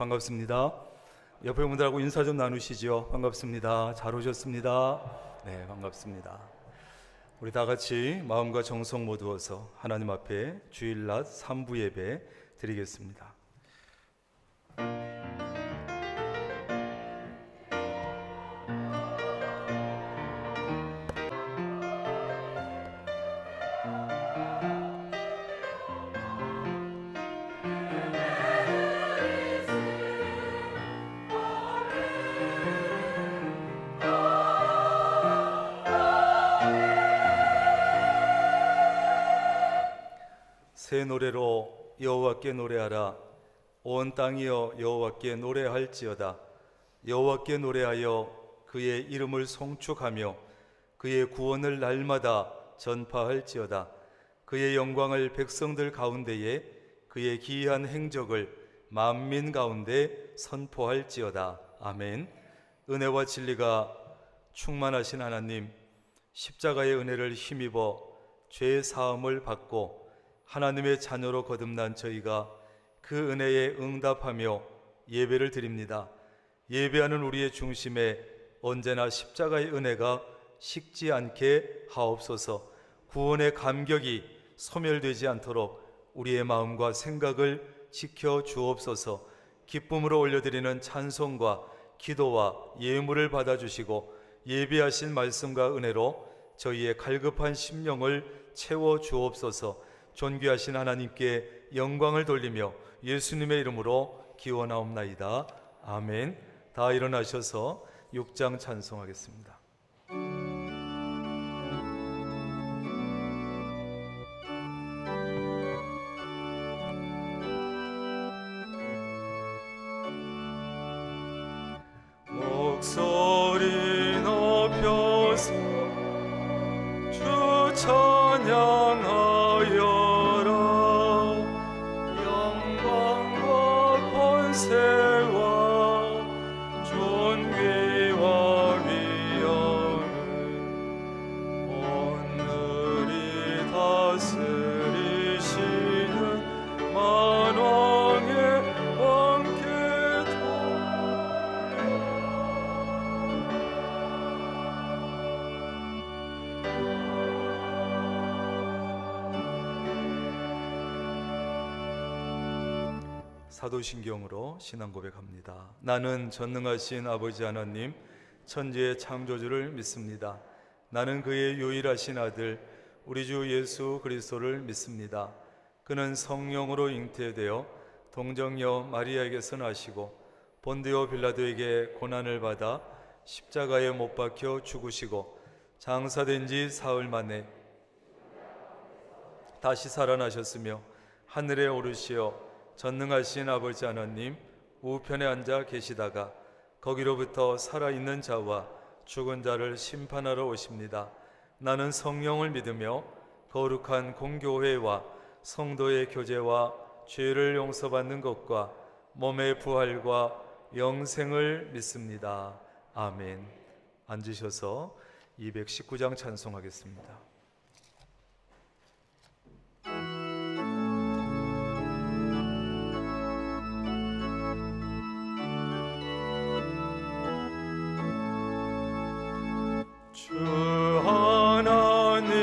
반갑습니다. 옆에 분들하고 인사 좀 나누시죠. 반갑습니다. 잘 오셨습니다. 네, 반갑습니다. 우리 다 같이 마음과 정성 모두어서 하나님 앞에 주일낮 3부 예배 드리겠습니다. 새 노래로 여호와께 노래하라. 온 땅이여 여호와께 노래할지어다. 여호와께 노래하여 그의 이름을 송축하며 그의 구원을 날마다 전파할지어다. 그의 영광을 백성들 가운데에 그의 기이한 행적을 만민 가운데 선포할지어다. 아멘. 은혜와 진리가 충만하신 하나님, 십자가의 은혜를 힘입어 죄 사함을 받고 하나님의 자녀로 거듭난 저희가 그 은혜에 응답하며 예배를 드립니다. 예배하는 우리의 중심에 언제나 십자가의 은혜가 식지 않게 하옵소서. 구원의 감격이 소멸되지 않도록 우리의 마음과 생각을 지켜 주옵소서. 기쁨으로 올려드리는 찬송과 기도와 예물을 받아주시고 예배하신 말씀과 은혜로 저희의 갈급한 심령을 채워 주옵소서. 존귀하신 하나님께 영광을 돌리며 예수님의 이름으로 기원하옵나이다. 아멘. 다 일어나셔서 6장 찬송하겠습니다. 목소리 높여서 주 찬양하여 사도신경으로 신앙 고백합니다. 나는 전능하신 아버지 하나님 천지의 창조주를 믿습니다. 나는 그의 유일하신 아들 우리 주 예수 그리스도를 믿습니다. 그는 성령으로 잉태되어 동정녀 마리아에게서 나시고 본디오 빌라도에게 고난을 받아 십자가에 못 박혀 죽으시고 장사된 지 사흘 만에 다시 살아나셨으며 하늘에 오르시어 전능하신 아버지 하나님 우편에 앉아 계시다가 거기로부터 살아있는 자와 죽은 자를 심판하러 오십니다. 나는 성령을 믿으며 거룩한 공교회와 성도의 교제와 죄를 용서받는 것과 몸의 부활과 영생을 믿습니다. 아멘. 앉으셔서 219장 찬송하겠습니다. 주 하나님의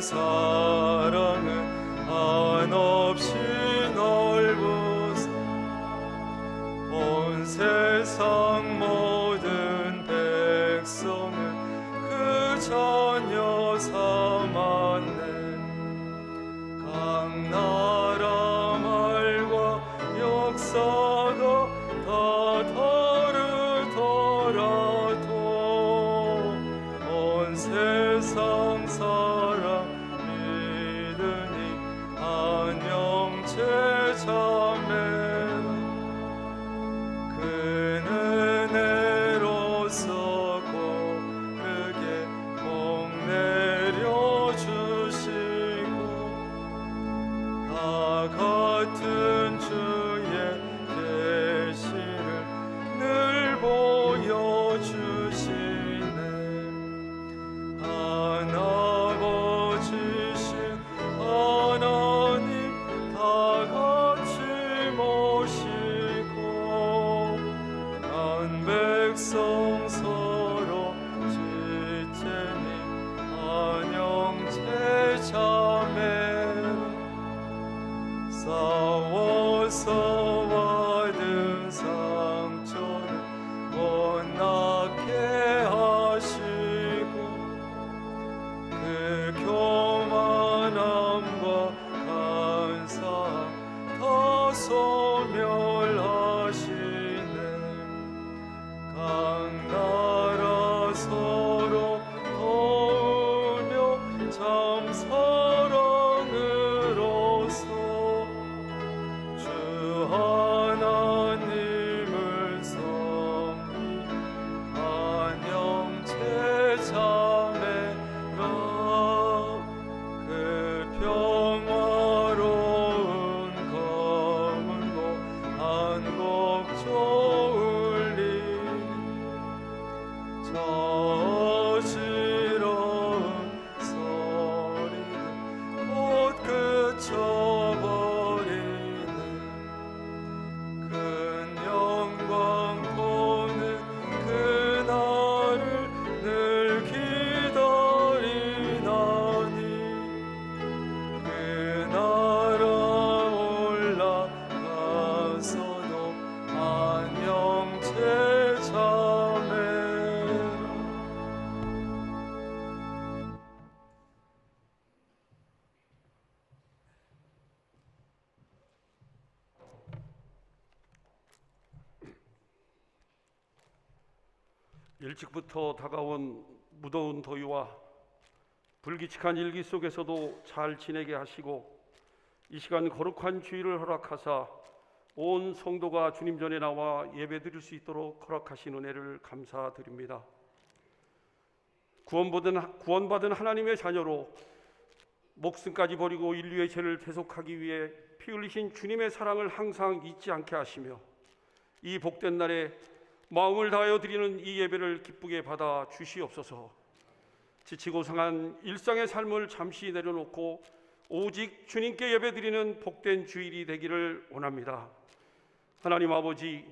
사랑은 한없이 넓으사 온 세상 모든 백성은 그 자녀 삼았네. 각 나라 말과 역사가 다 다르더라도 세상 사람 믿으니 한 형제 자매라. 그는 은혜로서 고르게 복 내려주시고 다 같은 주의 큰 영광 보는 그날을 늘 기다리나니 그 나라 올라가서도 안녕 제자매라. 일찍부터 다가온 무더운 더위와 불규칙한 일기 속에서도 잘 지내게 하시고 이 시간 거룩한 주일을 허락하사 온 성도가 주님 전에 나와 예배드릴 수 있도록 허락하신 은혜를 감사드립니다. 구원받은 하나님의 자녀로 목숨까지 버리고 인류의 죄를 대속하기 위해 피 흘리신 주님의 사랑을 항상 잊지 않게 하시며 이 복된 날에 마음을 다하여 드리는 이 예배를 기쁘게 받아 주시옵소서. 지치고 상한 일상의 삶을 잠시 내려놓고 오직 주님께 예배드리는 복된 주일이 되기를 원합니다. 하나님 아버지,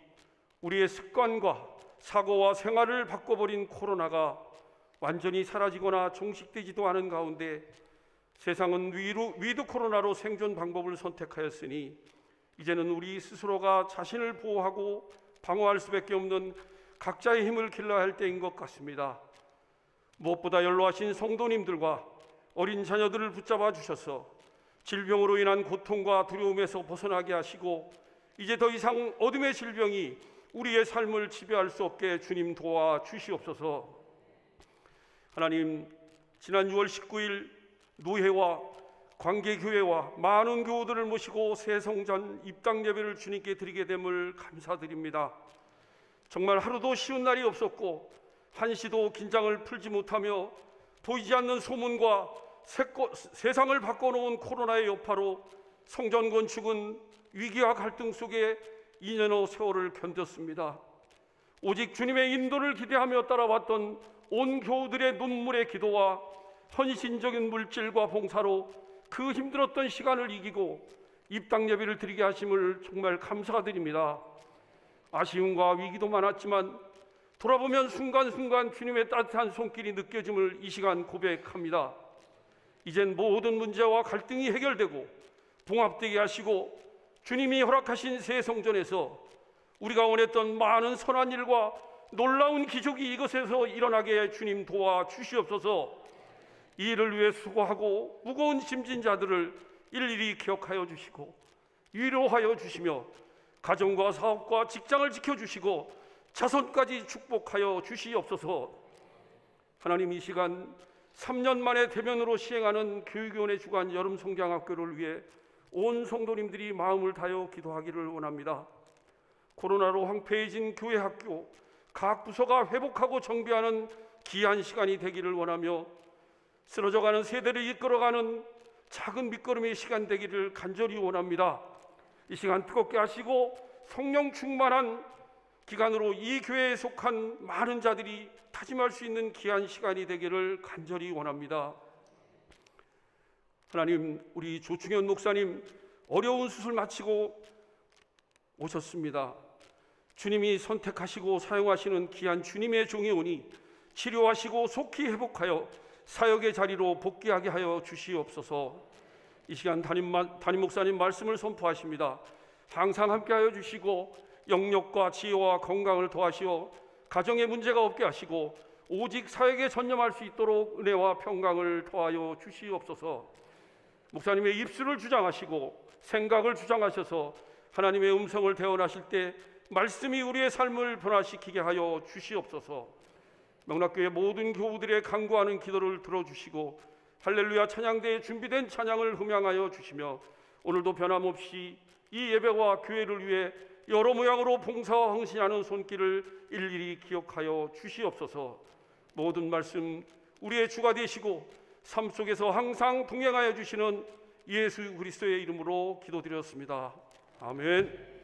우리의 습관과 사고와 생활을 바꿔버린 코로나가 완전히 사라지거나 종식되지도 않은 가운데 세상은 위드 코로나로 생존 방법을 선택하였으니 이제는 우리 스스로가 자신을 보호하고 방어할 수밖에 없는 각자의 힘을 길러야 할 때인 것 같습니다. 무엇보다 연로하신 성도님들과 어린 자녀들을 붙잡아 주셔서 질병으로 인한 고통과 두려움에서 벗어나게 하시고 이제 더 이상 어둠의 질병이 우리의 삶을 지배할 수 없게 주님 도와 주시옵소서. 하나님, 지난 6월 19일 노회와 관계교회와 많은 교우들을 모시고 새성전 입당 예배를 주님께 드리게 됨을 감사드립니다. 정말 하루도 쉬운 날이 없었고 한시도 긴장을 풀지 못하며 보이지 않는 소문과 세상을 바꿔놓은 코로나의 여파로 성전 건축은 위기와 갈등 속에 2년의 세월을 견뎠습니다. 오직 주님의 인도를 기대하며 따라왔던 온 교우들의 눈물의 기도와 헌신적인 물질과 봉사로 그 힘들었던 시간을 이기고 입당 예배를 드리게 하심을 정말 감사드립니다. 아쉬움과 위기도 많았지만 돌아보면 순간순간 주님의 따뜻한 손길이 느껴짐을 이 시간 고백합니다. 이젠 모든 문제와 갈등이 해결되고 봉합되게 하시고 주님이 허락하신 새 성전에서 우리가 원했던 많은 선한 일과 놀라운 기적이 이것에서 일어나게 주님 도와 주시옵소서. 이 일을 위해 수고하고 무거운 짐진 자들을 일일이 기억하여 주시고 위로하여 주시며 가정과 사업과 직장을 지켜주시고 자손까지 축복하여 주시옵소서. 하나님, 이 시간 3년 만에 대면으로 시행하는 교육위원회 주관 여름 성장학교를 위해 온 성도님들이 마음을 다하여 기도하기를 원합니다. 코로나로 황폐해진 교회 학교 각 부서가 회복하고 정비하는 귀한 시간이 되기를 원하며 쓰러져가는 세대를 이끌어가는 작은 밑거름의 시간 되기를 간절히 원합니다. 이 시간 뜨겁게 하시고 성령 충만한 기간으로 이 교회에 속한 많은 자들이 다짐할 수 있는 귀한 시간이 되기를 간절히 원합니다. 하나님, 우리 조충현 목사님 어려운 수술 마치고 오셨습니다. 주님이 선택하시고 사용하시는 귀한 주님의 종이 오니 치료하시고 속히 회복하여 사역의 자리로 복귀하게 하여 주시옵소서. 이 시간 담임 목사님 말씀을 선포하십니다. 항상 함께하여 주시고 영력과 지혜와 건강을 더하시어 가정에 문제가 없게 하시고 오직 사역에 전념할 수 있도록 은혜와 평강을 더하여 주시옵소서. 목사님의 입술을 주장하시고 생각을 주장하셔서 하나님의 음성을 대언하실 때 말씀이 우리의 삶을 변화시키게 하여 주시옵소서. 명락교회 모든 교우들의 간구하는 기도를 들어주시고 할렐루야 찬양대에 준비된 찬양을 흠양하여 주시며 오늘도 변함없이 이 예배와 교회를 위해 여러 모양으로 봉사와 헌신하는 손길을 일일이 기억하여 주시옵소서. 모든 말씀 우리의 주가 되시고 삶 속에서 항상 동행하여 주시는 예수 그리스도의 이름으로 기도드렸습니다. 아멘.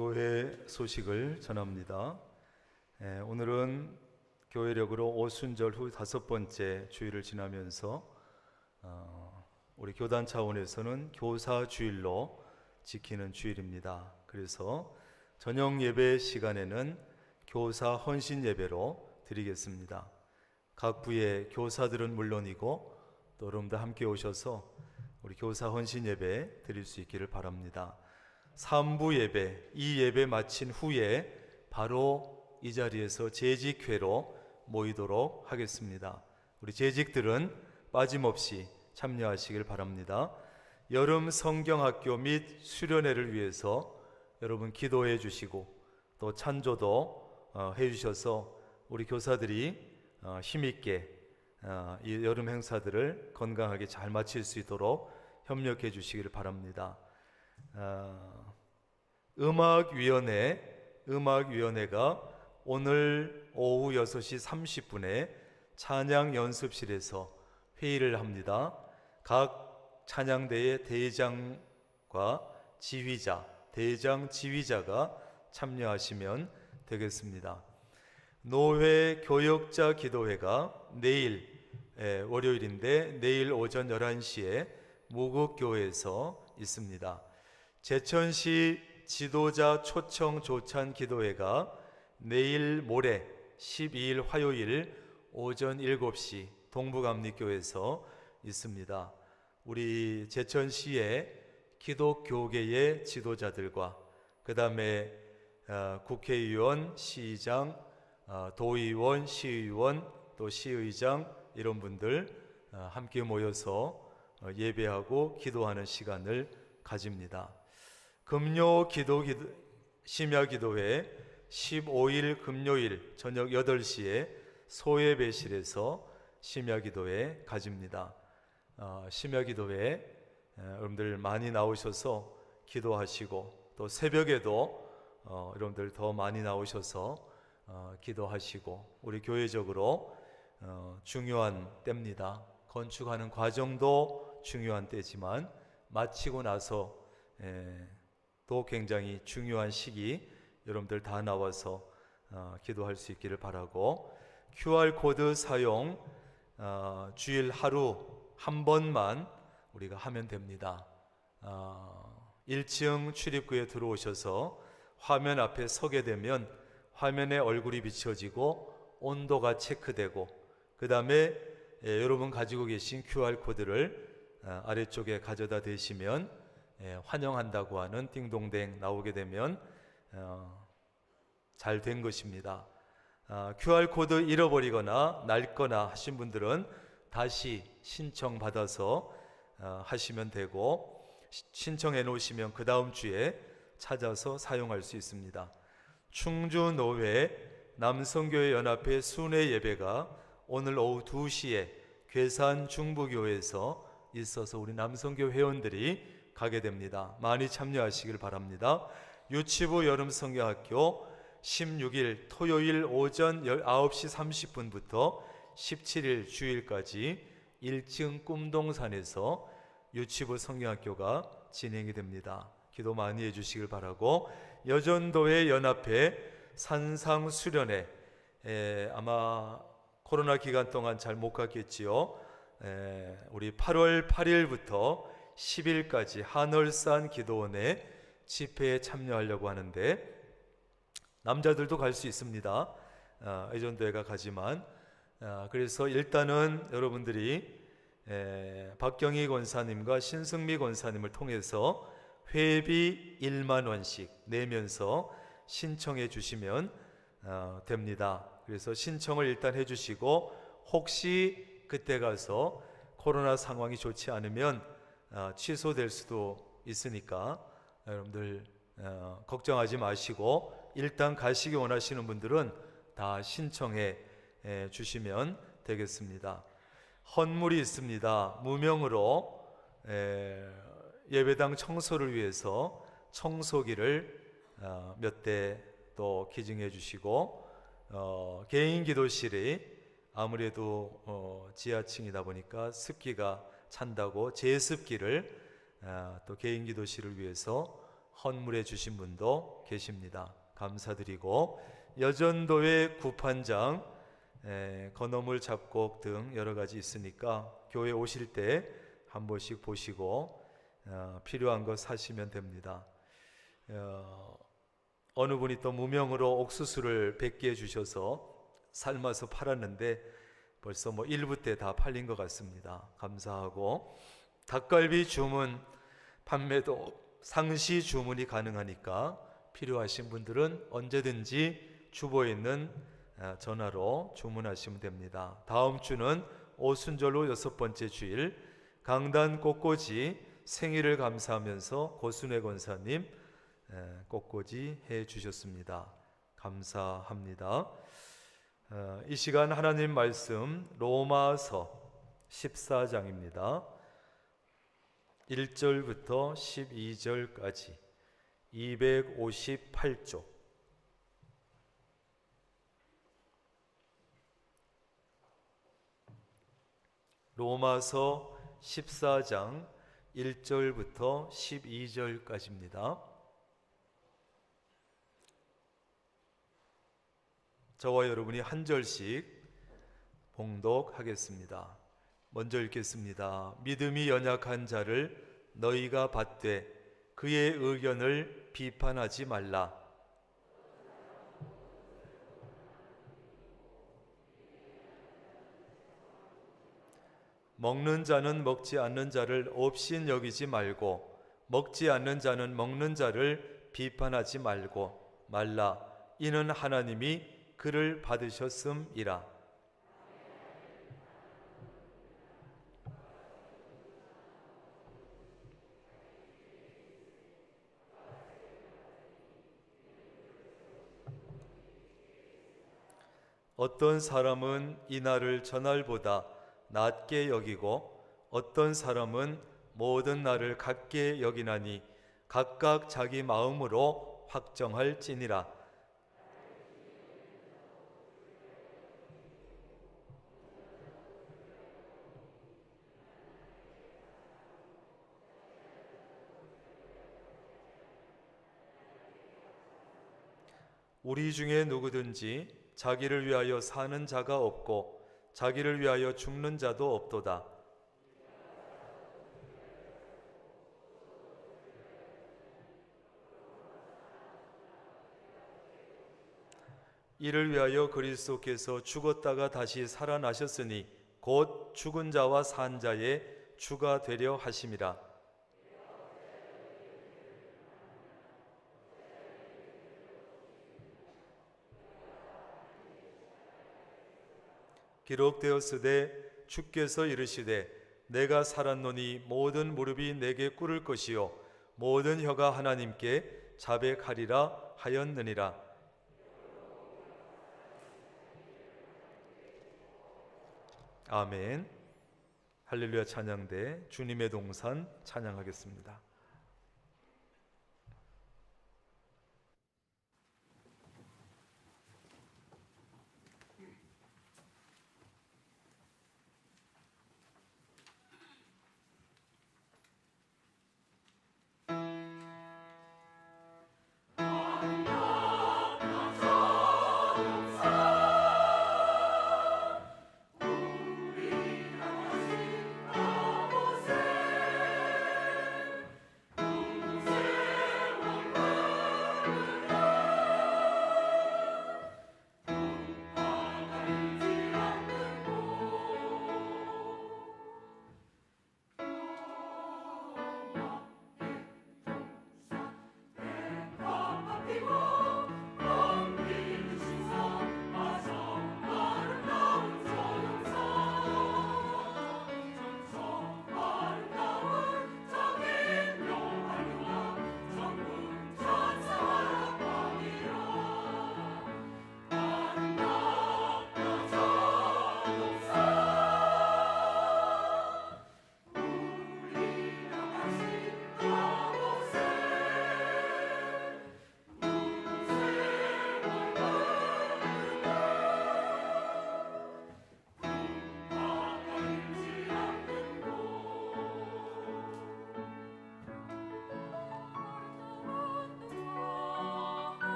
교회 소식을 전합니다. 오늘은 교회력으로 오순절 후 5번째 주일을 지나면서 우리 교단 차원에서는 교사 주일로 지키는 주일입니다. 그래서 저녁 예배 시간에는 교사 헌신 예배로 드리겠습니다. 각 부의 교사들은 물론이고 또 여러분들 함께 오셔서 우리 교사 헌신 예배 드릴 수 있기를 바랍니다. 3부 예배, 이 예배 마친 후에 바로 이 자리에서 재직회로 모이도록 하겠습니다. 우리 재직들은 빠짐없이 참여하시길 바랍니다. 여름 성경학교 및 수련회를 위해서 여러분 기도해 주시고 또 찬조도 해 주셔서 우리 교사들이 힘있게 이 여름 행사들을 건강하게 잘 마칠 수 있도록 협력해 주시기를 바랍니다. 음악위원회가 오늘 오후 6시 30분에 찬양 연습실에서 회의를 합니다. 각 찬양대의 대장과 지휘자, 대장 지휘자가 참여하시면 되겠습니다. 노회 교역자 기도회가 내일 월요일인데 내일 오전 11시에 무국교회에서 있습니다. 제천시 지도자 초청 조찬 기도회가 내일 모레 12일 화요일 오전 7시 동북암리교회에서 있습니다. 우리 제천시의 기독교계의 지도자들과 그 다음에 국회의원, 시의장, 도의원, 시의원, 또 시의장 이런 분들 함께 모여서 예배하고 기도하는 시간을 가집니다. 금요 심야 기도회 15일 금요일 저녁 8시에 소예배실에서 심야 기도회 가집니다. 심야 기도회 여러분들 많이 나오셔서 기도하시고 또 새벽에도 여러분들 더 많이 나오셔서 기도하시고 우리 교회적으로 중요한 때입니다. 건축하는 과정도 중요한 때지만 마치고 나서 또 굉장히 중요한 시기 여러분들 다 나와서 기도할 수 있기를 바라고 QR코드 사용 주일 하루 한 번만 우리가 하면 됩니다. 1층 출입구에 들어오셔서 화면 앞에 서게 되면 화면에 얼굴이 비춰지고 온도가 체크되고 그 다음에 여러분 가지고 계신 QR코드를 아래쪽에 가져다 대시면 환영한다고 하는 띵동댕 나오게 되면 잘 된 것입니다. QR코드 잃어버리거나 낡거나 하신 분들은 다시 신청받아서 하시면 되고 신청해 놓으시면 그 다음 주에 찾아서 사용할 수 있습니다. 충주노회 남성교회 연합회 순회 예배가 오늘 오후 2시에 괴산 중부교회에서 있어서 우리 남성교 회원들이 가게 됩니다. 많이 참여하시길 바랍니다. 유치부 여름성경학교 16일 토요일 오전 9시 30분부터 17일 주일까지 1층 꿈동산에서 유치부 성경학교가 진행이 됩니다. 기도 많이 해주시길 바라고 여전도회 연합회 산상수련회 아마 코로나 기간 동안 잘 못 갔겠지요. 우리 8월 8일부터 10일까지 한월산 기도원에 집회에 참여하려고 하는데 남자들도 갈 수 있습니다. 여전도회가 가지만 그래서 일단은 여러분들이 박경희 권사님과 신승미 권사님을 통해서 회비 1만 원씩 내면서 신청해 주시면 됩니다. 그래서 신청을 일단 해 주시고 혹시 그때 가서 코로나 상황이 좋지 않으면 취소될 수도 있으니까 여러분들 걱정하지 마시고 일단 가시기 원하시는 분들은 다 신청해 주시면 되겠습니다. 헌물이 있습니다. 무명으로 예배당 청소를 위해서 청소기를 몇 대 또 기증해 주시고 개인 기도실이 아무래도 지하층이다 보니까 습기가 찬다고 제습기를 또 개인 기도실을 위해서 헌물해 주신 분도 계십니다. 감사드리고 여전도회 구판장, 건어물 잡곡 등 여러 가지 있으니까 교회 오실 때 한 번씩 보시고 필요한 거 사시면 됩니다. 어느 분이 또 무명으로 옥수수를 100개 주셔서 삶아서 팔았는데 벌써 1부 때 다 팔린 것 같습니다. 감사하고 닭갈비 주문 판매도 상시 주문이 가능하니까 필요하신 분들은 언제든지 주보에 있는 전화로 주문하시면 됩니다. 다음 주는 오순절로 6번째 주일 강단 꽃꽂이 생일을 감사하면서 고순회 권사님 꽃꽂이 해 주셨습니다. 감사합니다. 이 시간 하나님 말씀 로마서 14장입니다. 1절부터 12절까지 258쪽. 로마서 14장 1절부터 12절까지입니다. 저와 여러분이 한 절씩 봉독하겠습니다. 먼저 읽겠습니다. 믿음이 연약한 자를 너희가 받되 그의 의견을 비판하지 말라. 먹는 자는 먹지 않는 자를 없인 여기지 말고 먹지 않는 자는 먹는 자를 비판하지 말라. 이는 하나님이 그를 받으셨음이라. 어떤 사람은 이날을 저날보다 낮게 여기고 어떤 사람은 모든 날을 같게 여기나니 각각 자기 마음으로 확정할지니라. 우리 중에 누구든지 자기를 위하여 사는 자가 없고 자기를 위하여 죽는 자도 없도다. 이를 위하여 그리스도께서 죽었다가 다시 살아나셨으니 곧 죽은 자와 산 자의 주가 되려 하심이라. 기록되었으되 주께서 이르시되 내가 살았노니 모든 무릎이 내게 꿇을 것이요 모든 혀가 하나님께 자백하리라 하였느니라. 아멘. 할렐루야 찬양대 주님의 동산 찬양하겠습니다.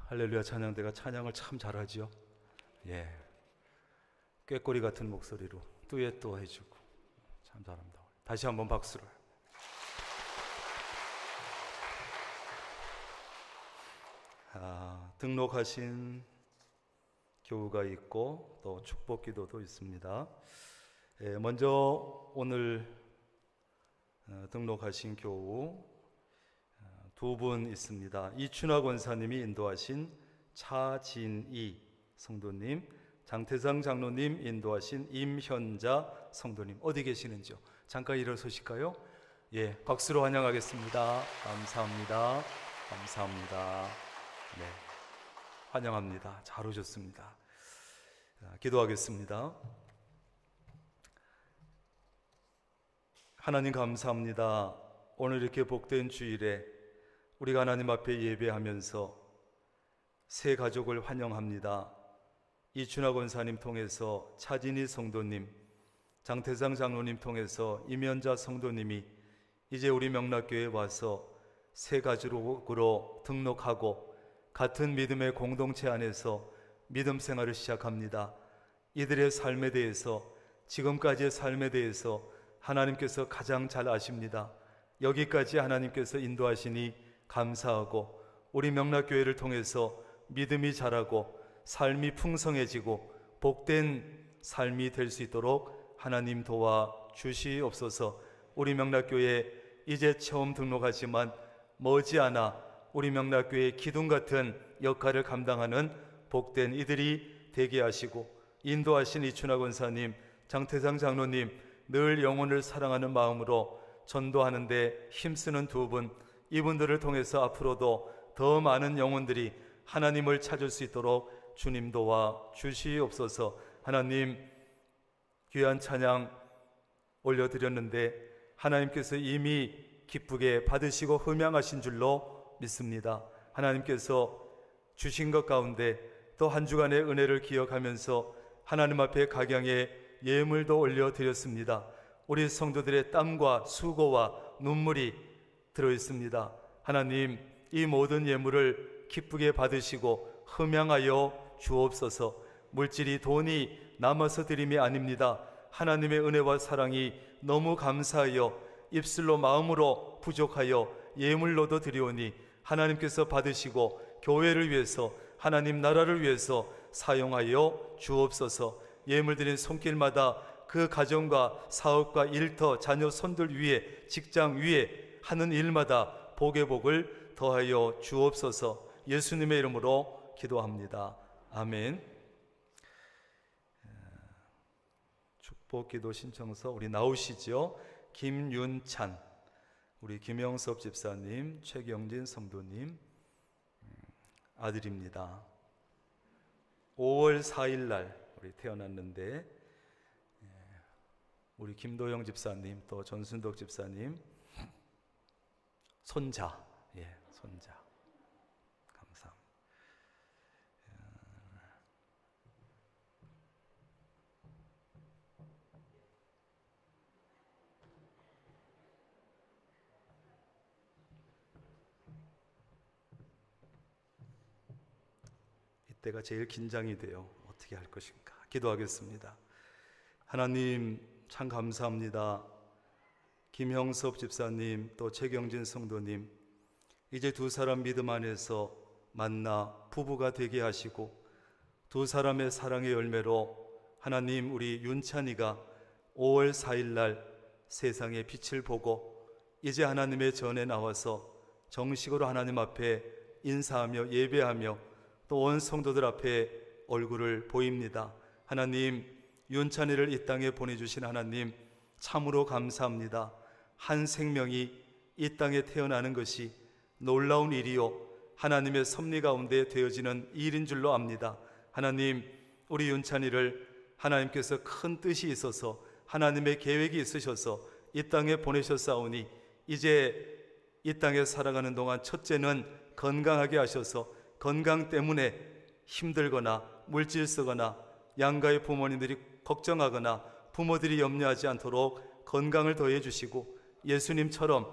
할렐루야 찬양대가 찬양을 참 잘하지요. 예, 꾀꼬리 같은 목소리로 듀엣도 해주고 참 잘합니다. 다시 한번 박수를. 등록하신 교우가 있고 또 축복기도도 있습니다. 먼저 오늘 등록하신 교우 두 분 있습니다. 이춘화 권사님이 인도하신 차진희 성도님, 장태상 장로님 인도하신 임현자 성도님, 어디 계시는지요? 잠깐 일어서실까요? 예, 박수로 환영하겠습니다. 감사합니다. 감사합니다. 네, 환영합니다. 잘 오셨습니다. 기도하겠습니다. 하나님 감사합니다. 오늘 이렇게 복된 주일에 우리가 하나님 앞에 예배하면서 새 가족을 환영합니다. 이춘하 권사님 통해서 차진희 성도님, 장태상 장로님 통해서 임현자 성도님이 이제 우리 명락교회에 와서 새 가족으로 등록하고 같은 믿음의 공동체 안에서 믿음 생활을 시작합니다. 이들의 삶에 대해서, 지금까지의 삶에 대해서 하나님께서 가장 잘 아십니다. 여기까지 하나님께서 인도하시니 감사하고 우리 명락교회를 통해서 믿음이 자라고 삶이 풍성해지고 복된 삶이 될 수 있도록 하나님 도와 주시옵소서. 우리 명락교회 이제 처음 등록하지만 머지않아 우리 명락교회의 기둥 같은 역할을 감당하는 복된 이들이 되게 하시고, 인도하신 이춘하 권사님, 장태상 장로님, 늘 영혼을 사랑하는 마음으로 전도하는데 힘쓰는 두 분, 이분들을 통해서 앞으로도 더 많은 영혼들이 하나님을 찾을 수 있도록 주님 도와 주시옵소서. 하나님, 귀한 찬양 올려드렸는데 하나님께서 이미 기쁘게 받으시고 흠양하신 줄로 믿습니다. 하나님께서 주신 것 가운데 또 한 주간의 은혜를 기억하면서 하나님 앞에 각양의 예물도 올려드렸습니다. 우리 성도들의 땀과 수고와 눈물이 들어있습니다. 하나님, 이 모든 예물을 기쁘게 받으시고 흠양하여 주옵소서. 물질이 돈이 남아서 드림이 아닙니다. 하나님의 은혜와 사랑이 너무 감사하여 입술로 마음으로 부족하여 예물로도 드리오니 하나님께서 받으시고 교회를 위해서, 하나님 나라를 위해서 사용하여 주옵소서. 예물 드린 손길마다 그 가정과 사업과 일터, 자녀 손들 위에, 직장 위에 하는 일마다 복의 복을 더하여 주옵소서. 예수님의 이름으로 기도합니다. 아멘. 축복기도 신청서 우리 나오시죠? 김윤찬, 우리 김영섭 집사님, 최경진 성도님 아들입니다. 5월 4일 날 우리 태어났는데 우리 김도영 집사님, 또 전순덕 집사님 손자, 손자. 감사합니다. 이때가 제일 긴장이 돼요. 어떻게 할 것인가. 기도하겠습니다. 하나님, 참 감사합니다. 김형섭 집사님, 또 최경진 성도님, 이제 두 사람 믿음 안에서 만나 부부가 되게 하시고, 두 사람의 사랑의 열매로 하나님, 우리 윤찬이가 5월 4일 날 세상의 빛을 보고 이제 하나님의 전에 나와서 정식으로 하나님 앞에 인사하며 예배하며 또 온 성도들 앞에 얼굴을 보입니다. 하나님, 윤찬이를 이 땅에 보내주신 하나님 참으로 감사합니다. 한 생명이 이 땅에 태어나는 것이 놀라운 일이요, 하나님의 섭리 가운데 되어지는 일인 줄로 압니다. 하나님, 우리 윤찬이를 하나님께서 큰 뜻이 있어서, 하나님의 계획이 있으셔서 이 땅에 보내셨사오니 이제 이 땅에 살아가는 동안 첫째는 건강하게 하셔서 건강 때문에 힘들거나 물질 쓰거나 양가의 부모님들이 걱정하거나 부모들이 염려하지 않도록 건강을 더해 주시고, 예수님처럼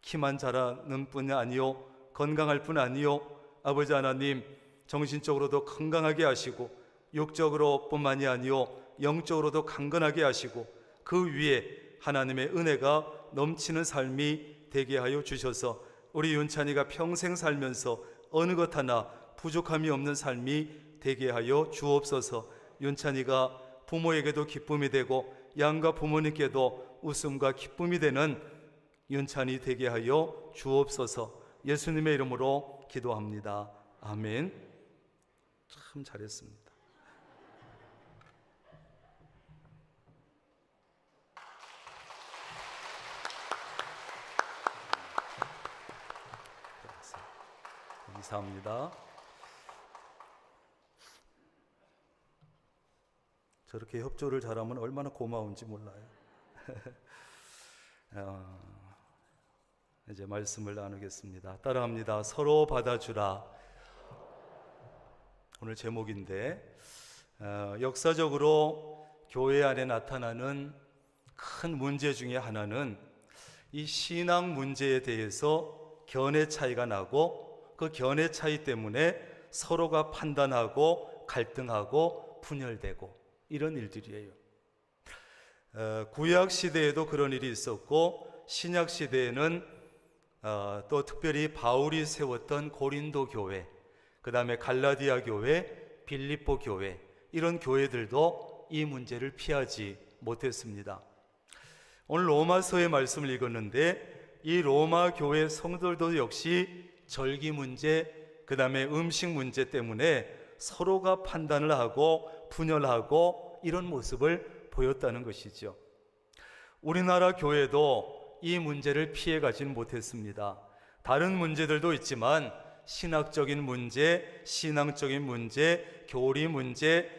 키만 자라는 뿐이 아니요, 건강할 뿐 아니요, 아버지 하나님, 정신적으로도 건강하게 하시고 육적으로 뿐만이 아니요 영적으로도 강건하게 하시고 그 위에 하나님의 은혜가 넘치는 삶이 되게 하여 주셔서 우리 윤찬이가 평생 살면서 어느 것 하나 부족함이 없는 삶이 되게 하여 주옵소서. 윤찬이가 부모에게도 기쁨이 되고 양가 부모님께도 웃음과 기쁨이 되는 윤찬이 되게 하여 주옵소서. 예수님의 이름으로 기도합니다. 아멘. 참 잘했습니다. 감사합니다. 저렇게 협조를 잘하면 얼마나 고마운지 몰라요. 이제 말씀을 나누겠습니다. 따라합니다. 서로 받아주라. 오늘 제목인데 역사적으로 교회 안에 나타나는 큰 문제 중에 하나는 이 신앙 문제에 대해서 견해 차이가 나고 그 견해 차이 때문에 서로가 판단하고 갈등하고 분열되고 이런 일들이에요. 구약 시대에도 그런 일이 있었고 신약 시대에는 또 특별히 바울이 세웠던 고린도 교회, 그 다음에 갈라디아 교회, 빌립보 교회, 이런 교회들도 이 문제를 피하지 못했습니다. 오늘 로마서의 말씀을 읽었는데 이 로마 교회 성도들도 역시 절기 문제, 그 다음에 음식 문제 때문에 서로가 판단을 하고 분열하고 이런 모습을 보였다는 것이죠. 우리나라 교회도 이 문제를 피해가지는 못했습니다. 다른 문제들도 있지만 신학적인 문제, 신앙적인 문제, 교리 문제,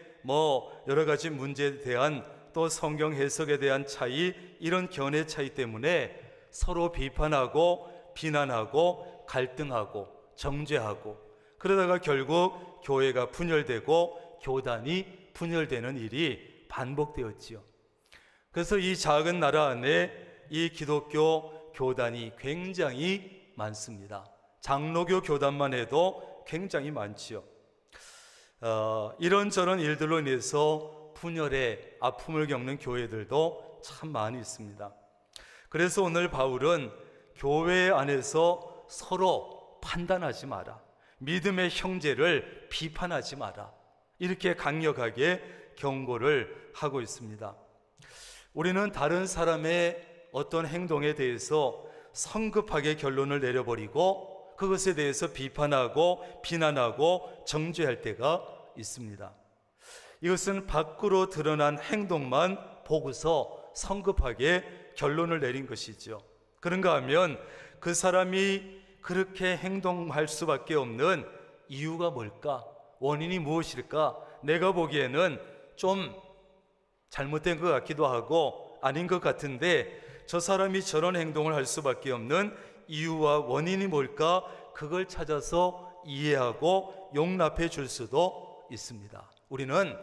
여러 가지 문제에 대한 또 성경 해석에 대한 차이, 이런 견해 차이 때문에 서로 비판하고 비난하고 갈등하고 정죄하고 그러다가 결국 교회가 분열되고 교단이 분열되는 일이 반복되었지요. 그래서 이 작은 나라 안에 이 기독교 교단이 굉장히 많습니다. 장로교 교단만 해도 굉장히 많지요. 이런저런 일들로 인해서 분열의 아픔을 겪는 교회들도 참 많이 있습니다. 그래서 오늘 바울은 교회 안에서 서로 판단하지 마라, 믿음의 형제를 비판하지 마라, 이렇게 강력하게 경고를 하고 있습니다. 우리는 다른 사람의 어떤 행동에 대해서 성급하게 결론을 내려버리고 그것에 대해서 비판하고 비난하고 정죄할 때가 있습니다. 이것은 밖으로 드러난 행동만 보고서 성급하게 결론을 내린 것이죠. 그런가 하면 그 사람이 그렇게 행동할 수밖에 없는 이유가 뭘까? 원인이 무엇일까? 내가 보기에는 좀 잘못된 것 같기도 하고 아닌 것 같은데 저 사람이 저런 행동을 할 수밖에 없는 이유와 원인이 뭘까? 그걸 찾아서 이해하고 용납해 줄 수도 있습니다. 우리는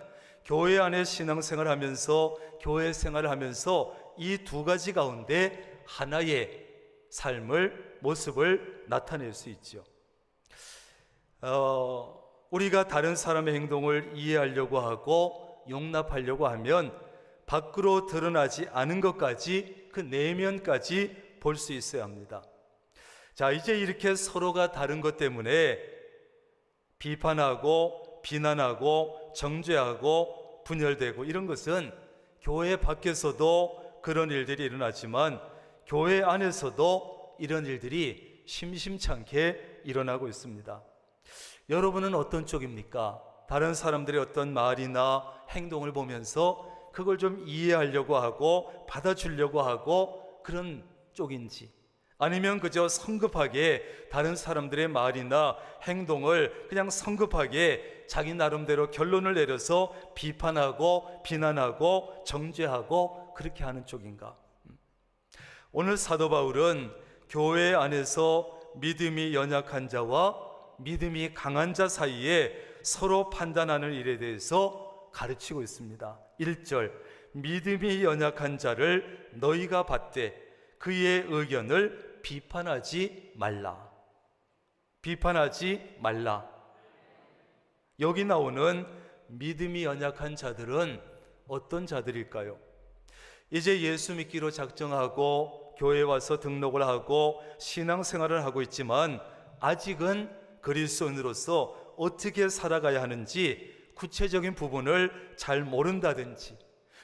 교회 안에 신앙생활을 하면서 교회 생활을 하면서 이 두 가지 가운데 하나의 삶을, 모습을 나타낼 수 있죠. 우리가 다른 사람의 행동을 이해하려고 하고 용납하려고 하면 밖으로 드러나지 않은 것까지, 그 내면까지 볼 수 있어야 합니다. 자, 이제 이렇게 서로가 다른 것 때문에 비판하고 비난하고 정죄하고 분열되고 이런 것은 교회 밖에서도 그런 일들이 일어나지만 교회 안에서도 이런 일들이 심심찮게 일어나고 있습니다. 여러분은 어떤 쪽입니까? 다른 사람들의 어떤 말이나 행동을 보면서 그걸 좀 이해하려고 하고 받아주려고 하고 그런 쪽인지, 아니면 그저 성급하게 다른 사람들의 말이나 행동을 그냥 성급하게 자기 나름대로 결론을 내려서 비판하고 비난하고 정죄하고 그렇게 하는 쪽인가? 오늘 사도 바울은 교회 안에서 믿음이 연약한 자와 믿음이 강한 자 사이에 서로 판단하는 일에 대해서 가르치고 있습니다. 1절, 믿음이 연약한 자를 너희가 받되 그의 의견을 비판하지 말라. 비판하지 말라. 여기 나오는 믿음이 연약한 자들은 어떤 자들일까요? 이제 예수 믿기로 작정하고 교회에 와서 등록을 하고 신앙생활을 하고 있지만 아직은 그리스도인으로서 어떻게 살아가야 하는지 구체적인 부분을 잘 모른다든지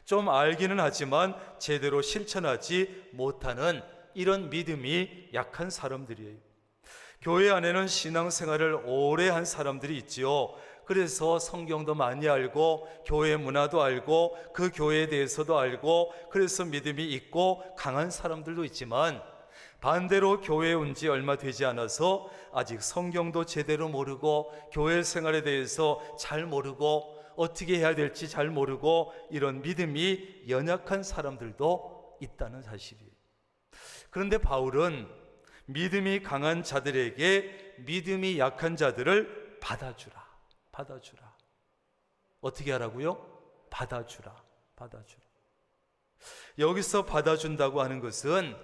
좀 알기는 하지만 제대로 실천하지 못하는 이런 믿음이 약한 사람들이에요. 교회 안에는 신앙생활을 오래 한 사람들이 있지요. 그래서 성경도 많이 알고 교회 문화도 알고 그 교회에 대해서도 알고 그래서 믿음이 있고 강한 사람들도 있지만 반대로 교회에 온 지 얼마 되지 않아서 아직 성경도 제대로 모르고 교회 생활에 대해서 잘 모르고 어떻게 해야 될지 잘 모르고 이런 믿음이 연약한 사람들도 있다는 사실이에요. 그런데 바울은 믿음이 강한 자들에게 믿음이 약한 자들을 받아주라. 어떻게 하라고요? 받아주라. 여기서 받아준다고 하는 것은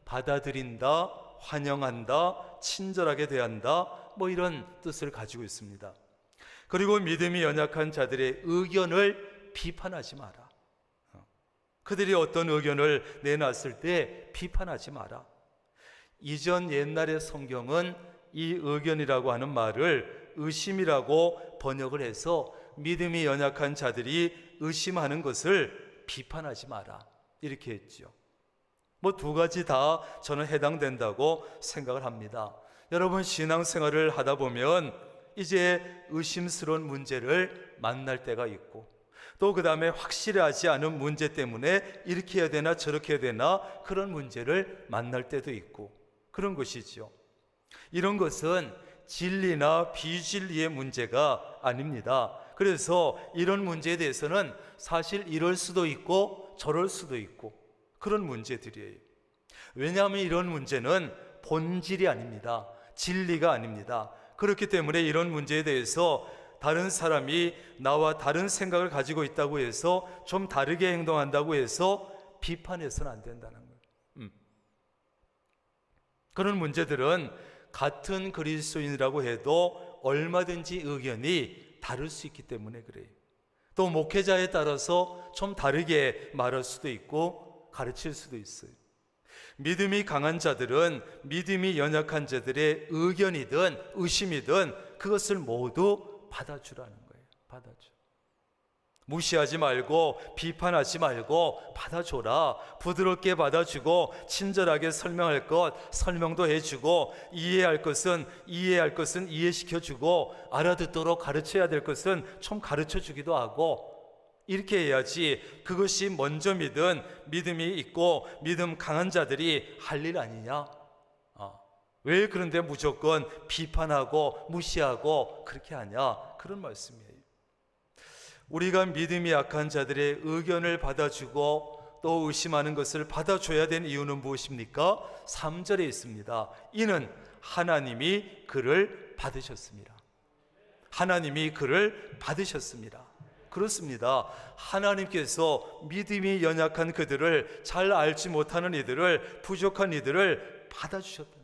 받아들인다, 환영한다, 친절하게 대한다, 뭐 이런 뜻을 가지고 있습니다. 그리고 믿음이 연약한 자들의 의견을 비판하지 마라. 그들이 어떤 의견을 내놨을 때 비판하지 마라. 이전 옛날의 성경은 이 의견이라고 하는 말을 의심이라고 번역을 해서 믿음이 연약한 자들이 의심하는 것을 비판하지 마라 이렇게 했죠. 뭐 두 가지 다 저는 해당된다고 생각을 합니다. 여러분 신앙생활을 하다 보면 이제 의심스러운 문제를 만날 때가 있고 또 그 다음에 확실하지 않은 문제 때문에 이렇게 해야 되나 저렇게 해야 되나 그런 문제를 만날 때도 있고 그런 것이죠. 이런 것은 진리나 비진리의 문제가 아닙니다. 그래서 이런 문제에 대해서는 사실 이럴 수도 있고 저럴 수도 있고 그런 문제들이에요. 왜냐하면 이런 문제는 본질이 아닙니다. 진리가 아닙니다. 그렇기 때문에 이런 문제에 대해서 다른 사람이 나와 다른 생각을 가지고 있다고 해서 좀 다르게 행동한다고 해서 비판해서는 안 된다는 거예요. 그런 문제들은 같은 그리스도인이라고 해도 얼마든지 의견이 다를 수 있기 때문에 그래요. 또 목회자에 따라서 좀 다르게 말할 수도 있고 가르칠 수도 있어요. 믿음이 강한 자들은 믿음이 연약한 자들의 의견이든 의심이든 그것을 모두 받아주라는 거예요. 받아줘. 무시하지 말고 비판하지 말고 받아줘라. 부드럽게 받아주고 친절하게 설명할 것 설명도 해주고 이해할 것은 이해시켜주고 알아듣도록 가르쳐야 될 것은 좀 가르쳐주기도 하고 이렇게 해야지 그것이 먼저 믿음이 있고 믿음 강한 자들이 할 일 아니냐? 왜 그런데 무조건 비판하고 무시하고 그렇게 하냐? 그런 말씀이에요. 우리가 믿음이 약한 자들의 의견을 받아주고 또 의심하는 것을 받아줘야 되는 이유는 무엇입니까? 3절에 있습니다. 이는 하나님이 그를 받으셨습니다. 하나님이 그를 받으셨습니다. 그렇습니다. 하나님께서 믿음이 연약한 그들을 잘 알지 못하는 이들을 부족한 이들을 받아주셨다.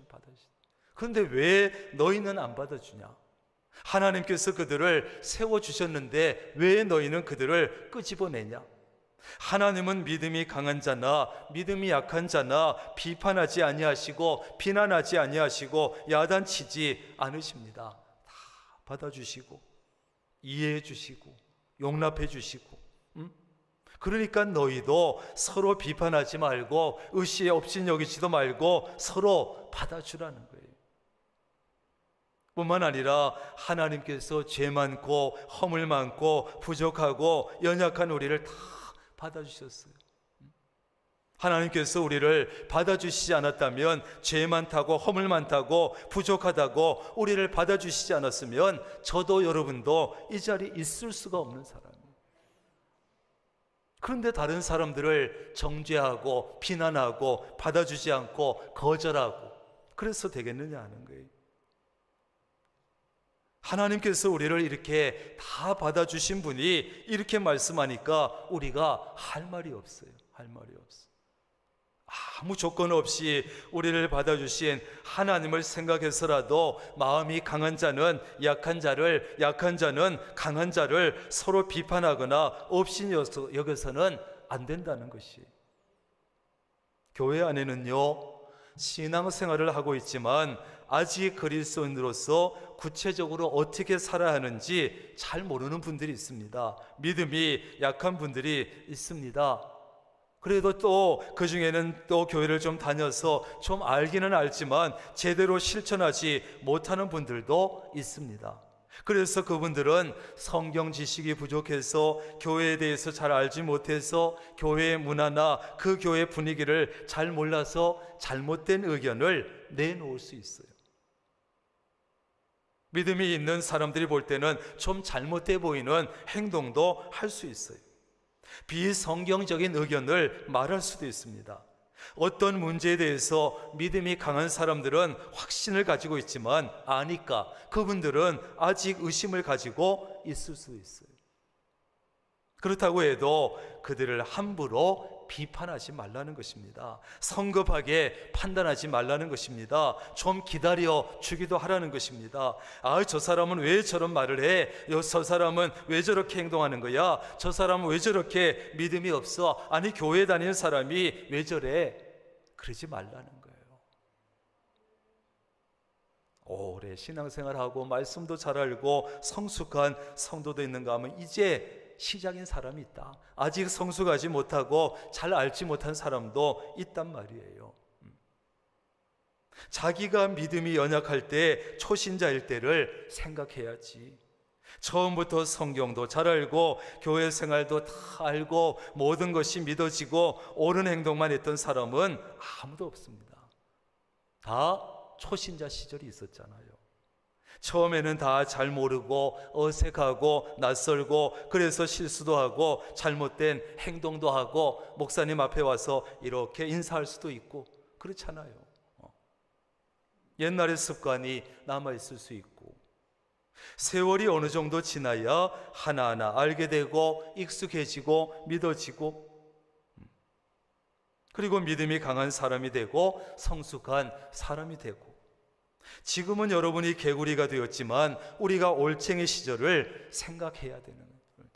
그런데 왜 너희는 안 받아주냐? 하나님께서 그들을 세워주셨는데 왜 너희는 그들을 끄집어내냐? 하나님은 믿음이 강한 자나 믿음이 약한 자나 비판하지 아니하시고 비난하지 아니하시고 야단치지 않으십니다. 다 받아주시고 이해해 주시고 용납해 주시고 그러니까 너희도 서로 비판하지 말고 의시 없인 여기지도 말고 서로 받아주라는 거예요. 뿐만 아니라 하나님께서 죄 많고 허물 많고 부족하고 연약한 우리를 다 받아주셨어요. 하나님께서 우리를 받아주시지 않았다면 죄 많다고 허물 많다고 부족하다고 우리를 받아주시지 않았으면 저도 여러분도 이 자리에 있을 수가 없는 사람이에요. 그런데 다른 사람들을 정죄하고 비난하고 받아주지 않고 거절하고 그래서 되겠느냐 하는 거예요. 하나님께서 우리를 이렇게 다 받아주신 분이 이렇게 말씀하니까 우리가 할 말이 없어요. 할 말이 없어. 아무 조건 없이 우리를 받아주신 하나님을 생각해서라도 마음이 강한 자는 약한 자는 강한 자를 서로 비판하거나 업신여겨서는 안 된다는 것이, 교회 안에는요 신앙생활을 하고 있지만 아직 그리스도인으로서 구체적으로 어떻게 살아야 하는지 잘 모르는 분들이 있습니다. 믿음이 약한 분들이 있습니다. 그래도 또 그 중에는 또 교회를 좀 다녀서 좀 알기는 알지만 제대로 실천하지 못하는 분들도 있습니다. 그래서 그분들은 성경 지식이 부족해서 교회에 대해서 잘 알지 못해서 교회의 문화나 그 교회 분위기를 잘 몰라서 잘못된 의견을 내놓을 수 있어요. 믿음이 있는 사람들이 볼 때는 좀 잘못돼 보이는 행동도 할 수 있어요. 비성경적인 의견을 말할 수도 있습니다. 어떤 문제에 대해서 믿음이 강한 사람들은 확신을 가지고 있지만 아니까 그분들은 아직 의심을 가지고 있을 수도 있어요. 그렇다고 해도 그들을 함부로 비판하지 말라는 것입니다. 성급하게 판단하지 말라는 것입니다. 좀 기다려 주기도 하라는 것입니다. 저 사람은 왜 저런 말을 해? 저 사람은 왜 저렇게 행동하는 거야? 저 사람은 왜 저렇게 믿음이 없어? 아니 교회 다니는 사람이 왜 저래? 그러지 말라는 거예요. 오래 신앙생활하고 말씀도 잘 알고 성숙한 성도도 있는가 하면 이제 시작인 사람이 있다. 아직 성숙하지 못하고 잘 알지 못한 사람도 있단 말이에요. 자기가 믿음이 연약할 때, 초신자일 때를 생각해야지. 처음부터 성경도 잘 알고 교회 생활도 다 알고 모든 것이 믿어지고 옳은 행동만 했던 사람은 아무도 없습니다. 다 초신자 시절이 있었잖아요. 처음에는 다 잘 모르고 어색하고 낯설고 그래서 실수도 하고 잘못된 행동도 하고 목사님 앞에 와서 이렇게 인사할 수도 있고 그렇잖아요. 옛날의 습관이 남아있을 수 있고 세월이 어느 정도 지나야 하나하나 알게 되고 익숙해지고 믿어지고 그리고 믿음이 강한 사람이 되고 성숙한 사람이 되고 지금은 여러분이 개구리가 되었지만 우리가 올챙이 시절을 생각해야 되는 거예요.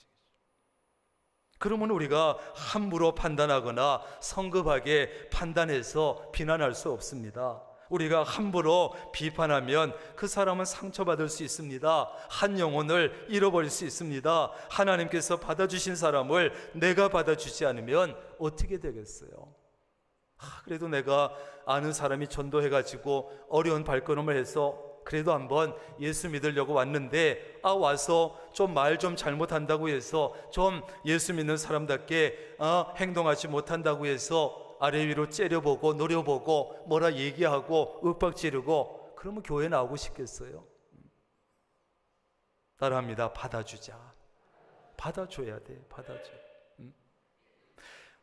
그러면 우리가 함부로 판단하거나 성급하게 판단해서 비난할 수 없습니다. 우리가 함부로 비판하면 그 사람은 상처받을 수 있습니다. 한 영혼을 잃어버릴 수 있습니다. 하나님께서 받아주신 사람을 내가 받아주지 않으면 어떻게 되겠어요? 그래도 내가 아는 사람이 전도해가지고 어려운 발걸음을 해서 그래도 한번 예수 믿으려고 왔는데 와서 좀 말 좀 잘못한다고 해서 좀 예수 믿는 사람답게 행동하지 못한다고 해서 아래 위로 째려보고 노려보고 뭐라 얘기하고 윽박지르고 그러면 교회 나오고 싶겠어요? 따라합니다. 받아주자. 받아줘야 돼. 받아줘.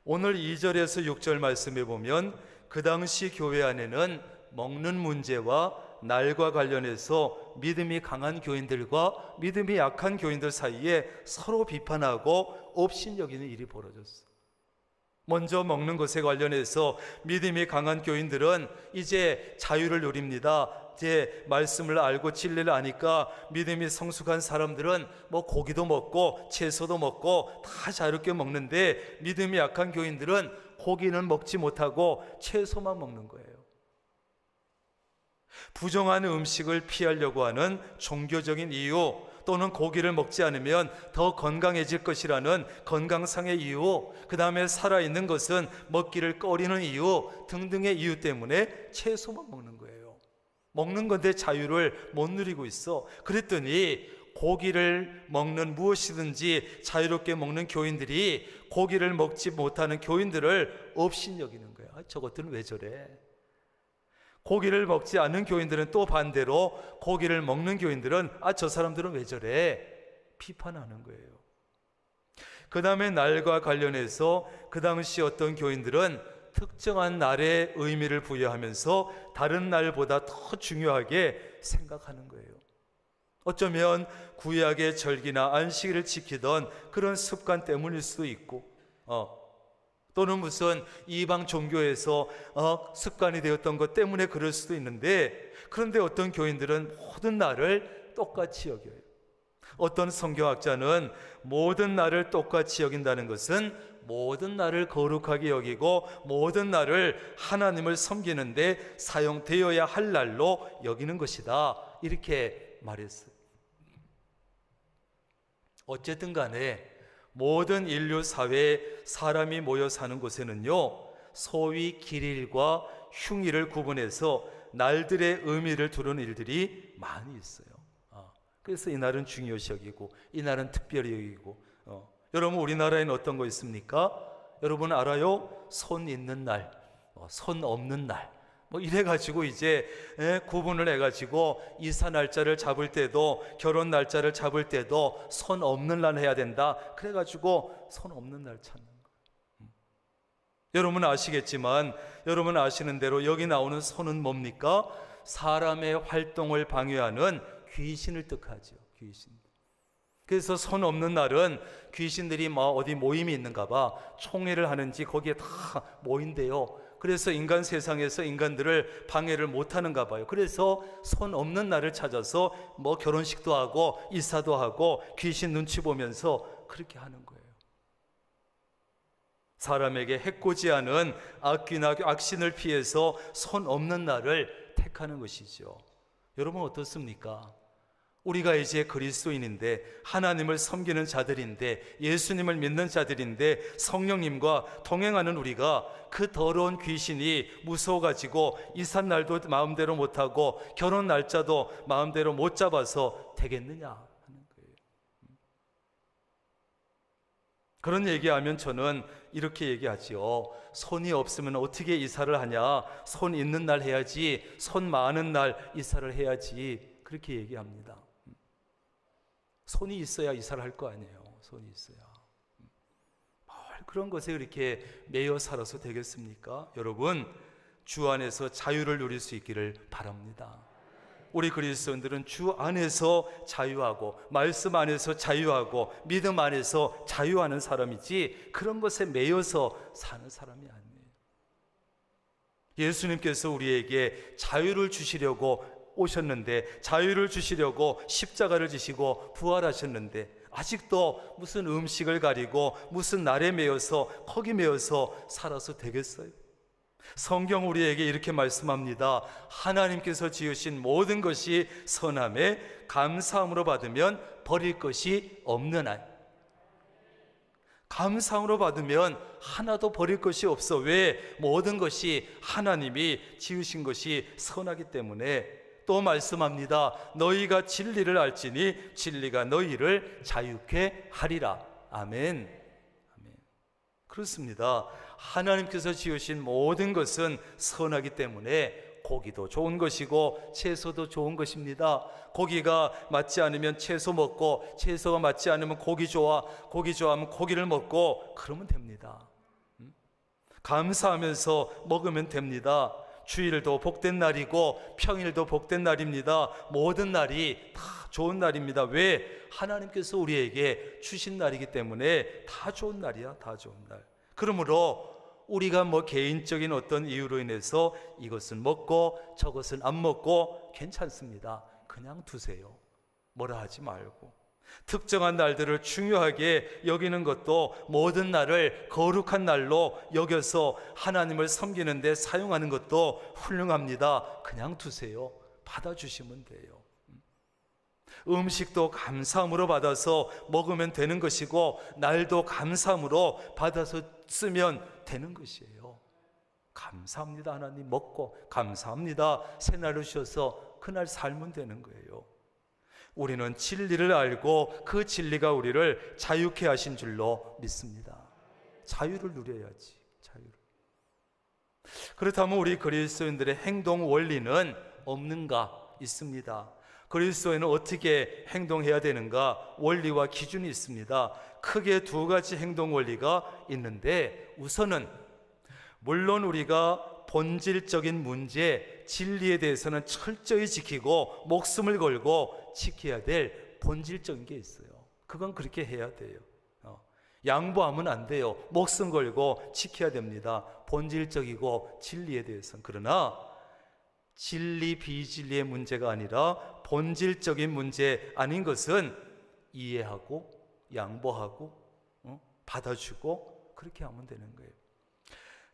오늘 2절에서 6절 말씀에 보면 그 당시 교회 안에는 먹는 문제와 날과 관련해서 믿음이 강한 교인들과 믿음이 약한 교인들 사이에 서로 비판하고 업신여기는 일이 벌어졌어요. 먼저 먹는 것에 관련해서 믿음이 강한 교인들은 이제 자유를 누립니다. 이제 말씀을 알고 진리를 아니까 믿음이 성숙한 사람들은 뭐 고기도 먹고 채소도 먹고 다 자유롭게 먹는데 믿음이 약한 교인들은 고기는 먹지 못하고 채소만 먹는 거예요. 부정한 음식을 피하려고 하는 종교적인 이유 또는 고기를 먹지 않으면 더 건강해질 것이라는 건강상의 이유, 그 다음에 살아있는 것은 먹기를 꺼리는 이유 등등의 이유 때문에 채소만 먹는 거예요. 먹는 건데 자유를 못 누리고 있어. 그랬더니 고기를 먹는 무엇이든지 자유롭게 먹는 교인들이 고기를 먹지 못하는 교인들을 업신여기는 거예요. 저것들은 왜 저래? 고기를 먹지 않는 교인들은 또 반대로 고기를 먹는 교인들은 저 사람들은 왜 저래? 비판하는 거예요. 그 다음에 날과 관련해서 그 당시 어떤 교인들은 특정한 날에 의미를 부여하면서 다른 날보다 더 중요하게 생각하는 거예요. 어쩌면 구약의 절기나 안식일을 지키던 그런 습관 때문일 수도 있고 또는 무슨 이방 종교에서 습관이 되었던 것 때문에 그럴 수도 있는데, 그런데 어떤 교인들은 모든 날을 똑같이 여겨요. 어떤 성경학자는 모든 날을 똑같이 여긴다는 것은 모든 날을 거룩하게 여기고 모든 날을 하나님을 섬기는데 사용되어야 할 날로 여기는 것이다, 이렇게 말했어요. 어쨌든 간에 모든 인류 사회에 사람이 모여 사는 곳에는요, 소위 길일과 흉일을 구분해서 날들의 의미를 두는 일들이 많이 있어요. 그래서 이날은 중요시 여기고 이날은 특별히 여기고. 여러분, 우리나라에는 어떤 거 있습니까? 여러분 알아요? 손 있는 날, 손 없는 날, 뭐 이래가지고 이제 구분을 해가지고 이사 날짜를 잡을 때도, 결혼 날짜를 잡을 때도 손 없는 날 해야 된다, 그래가지고 손 없는 날 찾는 거예요. 여러분 아시겠지만, 여러분 아시는 대로 여기 나오는 손은 뭡니까? 사람의 활동을 방해하는 귀신을 뜻하죠. 귀신. 그래서 손 없는 날은 귀신들이 어디 모임이 있는가 봐 총회를 하는지 거기에 다 모인대요. 그래서 인간 세상에서 인간들을 방해를 못 하는가 봐요. 그래서 손 없는 날을 찾아서 결혼식도 하고 이사도 하고 귀신 눈치 보면서 그렇게 하는 거예요. 사람에게 해코지 않은 악귀나 악신을 피해서 손 없는 날을 택하는 것이죠. 여러분 어떻습니까? 우리가 이제 그리스도인인데, 하나님을 섬기는 자들인데, 예수님을 믿는 자들인데, 성령님과 동행하는 우리가 그 더러운 귀신이 무서워가지고 이삿날도 마음대로 못하고 결혼 날짜도 마음대로 못 잡아서 되겠느냐 하는 거예요. 그런 얘기하면 저는 이렇게 얘기하지요. 손이 없으면 어떻게 이사를 하냐? 손 있는 날 해야지, 손 많은 날 이사를 해야지, 그렇게 얘기합니다. 손이 있어야 이사를 할 거 아니에요. 손이 있어야. 뭘 그런 것에 이렇게 매여 살아서 되겠습니까? 여러분, 주 안에서 자유를 누릴 수 있기를 바랍니다. 우리 그리스도인들은 주 안에서 자유하고 말씀 안에서 자유하고 믿음 안에서 자유하는 사람이지 그런 것에 매여서 사는 사람이 아니에요. 예수님께서 우리에게 자유를 주시려고 오셨는데, 자유를 주시려고 십자가를 지시고 부활하셨는데, 아직도 무슨 음식을 가리고 무슨 날에 매여서 거기 매여서 살아서 되겠어요? 성경 우리에게 이렇게 말씀합니다. 하나님께서 지으신 모든 것이 선함에 감사함으로 받으면 버릴 것이 없는 한. 감사함으로 받으면 하나도 버릴 것이 없어. 왜? 모든 것이 하나님이 지으신 것이 선하기 때문에. 또 말씀합니다. 너희가 진리를 알지니 진리가 너희를 자유케 하리라. 아멘. 아멘. 그렇습니다. 하나님께서 지으신 모든 것은 선하기 때문에 고기도 좋은 것이고 채소도 좋은 것입니다. 고기가 맞지 않으면 채소 먹고, 채소가 맞지 않으면 고기 좋아, 고기 좋아하면 고기를 먹고, 그러면 됩니다. 감사하면서 먹으면 됩니다. 주일도 복된 날이고 평일도 복된 날입니다. 모든 날이 다 좋은 날입니다. 왜? 하나님께서 우리에게 주신 날이기 때문에 다 좋은 날이야. 다 좋은 날. 그러므로 우리가 개인적인 어떤 이유로 인해서 이것은 먹고 저것은 안 먹고 괜찮습니다. 그냥 두세요. 뭐라 하지 말고. 특정한 날들을 중요하게 여기는 것도, 모든 날을 거룩한 날로 여겨서 하나님을 섬기는 데 사용하는 것도 훌륭합니다. 그냥 두세요. 받아주시면 돼요. 음식도 감사함으로 받아서 먹으면 되는 것이고, 날도 감사함으로 받아서 쓰면 되는 것이에요. 감사합니다. 하나님 먹고 감사합니다. 새날을 주셔서 그날 살면 되는 거예요. 우리는 진리를 알고 그 진리가 우리를 자유케 하신 줄로 믿습니다. 자유를 누려야지. 자유를. 그렇다면 우리 그리스도인들의 행동 원리는 없는가? 있습니다. 그리스도인은 어떻게 행동해야 되는가? 원리와 기준이 있습니다. 크게 두 가지 행동 원리가 있는데, 우선은 물론 우리가 본질적인 문제, 진리에 대해서는 철저히 지키고 목숨을 걸고 지켜야 될 본질적인 게 있어요. 그건 그렇게 해야 돼요. 양보하면 안 돼요. 목숨 걸고 지켜야 됩니다. 본질적이고 진리에 대해서는. 그러나 진리 비진리의 문제가 아니라 본질적인 문제 아닌 것은 이해하고 양보하고 받아주고 그렇게 하면 되는 거예요.